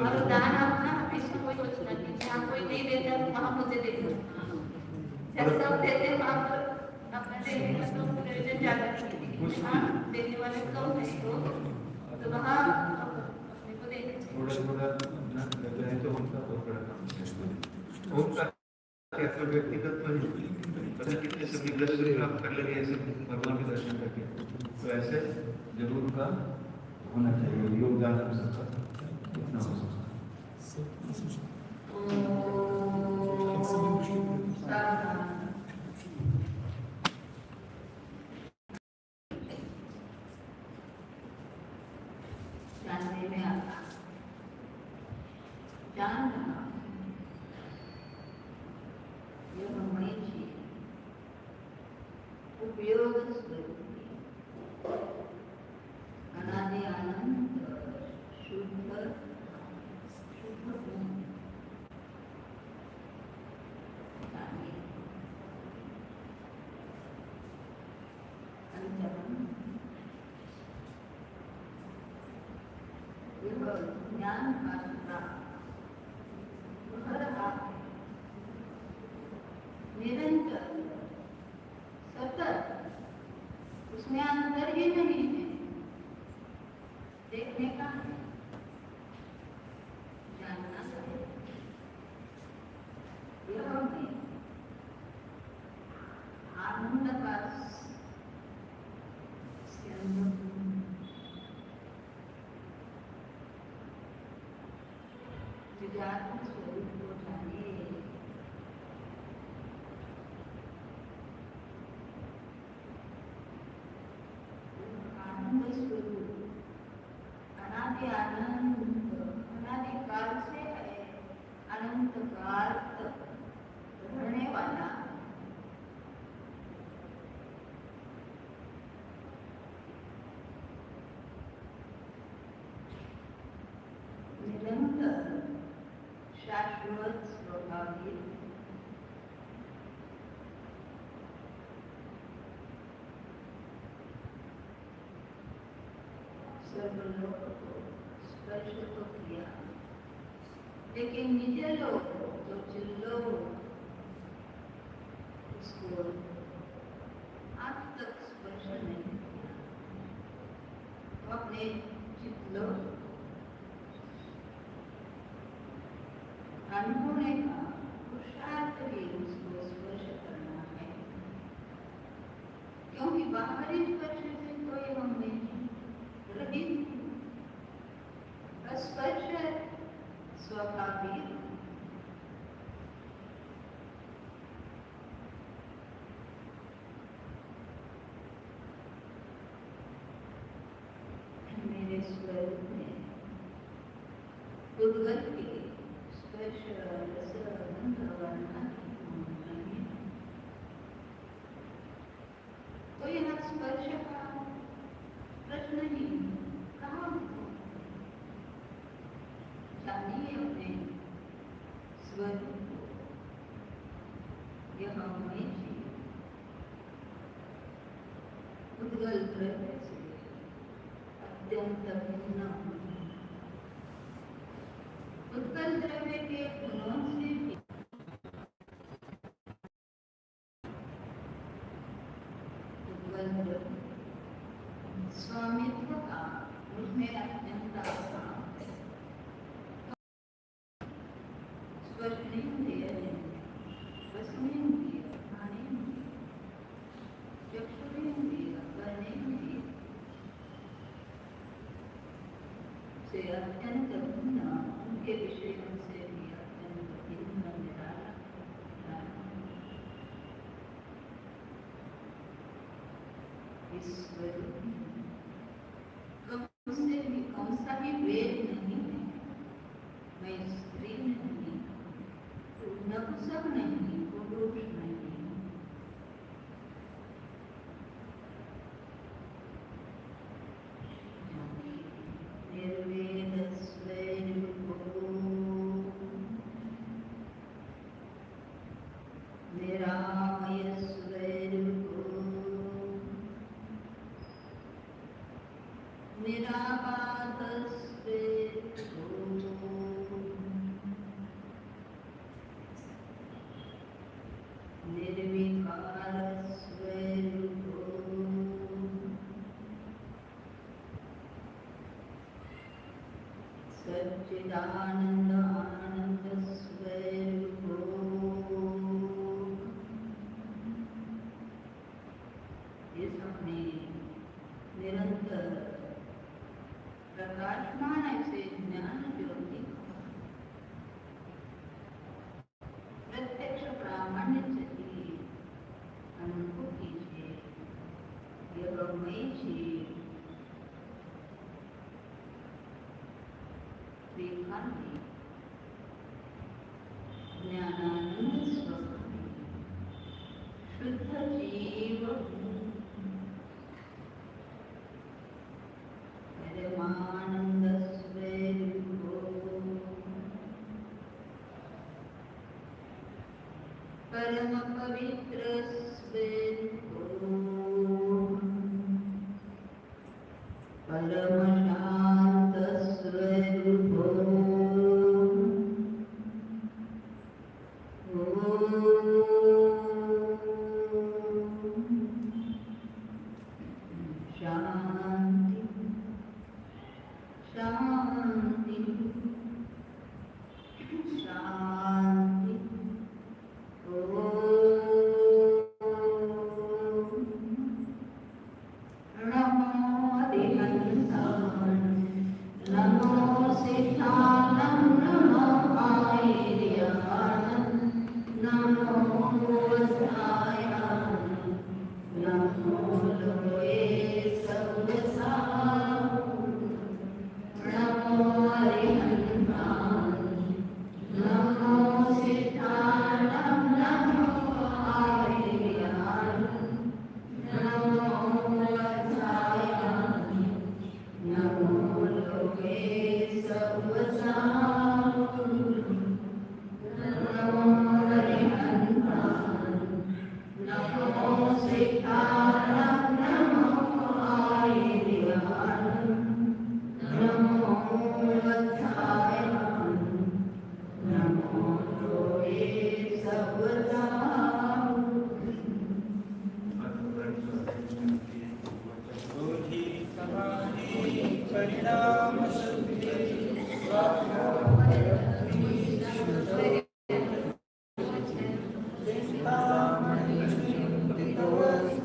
और दान अपना हमेशा कोई सोचना नहीं, जहाँ कोई नहीं देता तो वहाँ मुझे देना, जब सब देते हैं वहाँ पर अपना देने का तो प्रयोजन ज्यादा नहीं, हाँ देने वाले कम है तो वहाँ अपने को देना चाहिए। थोड़ा ना लग रहा है तो उनका बहुत बड़ा काम है। उनका क्या तो व्यक्तिगत तो नहीं, पता कितने सभी दर्शन प्राप्त कर लेंगे ऐसे भगवान के दर्शन करके, तो ऐसे जरूर का होना चाहिए, योगदान कर सकता इतना हो सकता। जानने में आता, जानना यह हमें चाहिए, उपयोग स्वरूप अनादि आनंद शुद्ध शुद्ध गुण जानिए, अंतरम यह ज्ञान का हर हाथ निरंतर सतत, उसमें अंतर ही नहीं है, देखने का है, जानना है, यह में आनंद का विचार स्वरूप को जानिए, आनंद स्वरूप अनादि आनंद, अनादिकाल से है, अनंत काल तक रहने वाला निरंतर शाश्वत स्वभावी सर्वलोक को स्पर्श तो किया, लेकिन निज लोक तो चिल्लो उसको आज तक स्पर्श नहीं किया, तो अपने चिल्लो अनुभवने का पुरुषार्थ भी उसको स्पर्श करना है, क्योंकि बाहरी स्पर्श से कोई हम नहीं रहित, स्पर्श स्वाभाविक, मेरे स्वरूप में उद्गत के स्पर्श रस गंध वर्ण नहीं, तो यह स्पर्श का प्रश्न ही कहाँ जानिए अपने स्वरूप को, यह हमें उद्गल द्रव्य से अत्यंत भिन्न, उत्कल द्रव्य के गुणों से भी उत्कल द्रव्य स्वामित्व का उसमें अत्यंत आसान, स्पर्शेंद्रिय रसनेंद्रिय घ्राणेंद्रिय चक्षुरेंद्रिय कर्णेंद्रिय से अत्यंत भिन्न, उनके विषयों से भी अत्यंत भिन्न निराला ईश्वर कौन सा भी वेद नहीं है, मैं स्त्री नहीं, नपुंसक नहीं, पुरुष नहीं, निर्वेद निरामय सच्चिदानंद आनंद स्वरूप ये अपने निरंतर प्रकाशमान ऐसे ज्ञान ज्योति प्रत्यक्ष प्रामाण्य से ही अनुभूति से यह मई से विखांति ज्ञानानंद स्वरूप शुद्ध जीव परमानंद स्वरूप परम पवित्र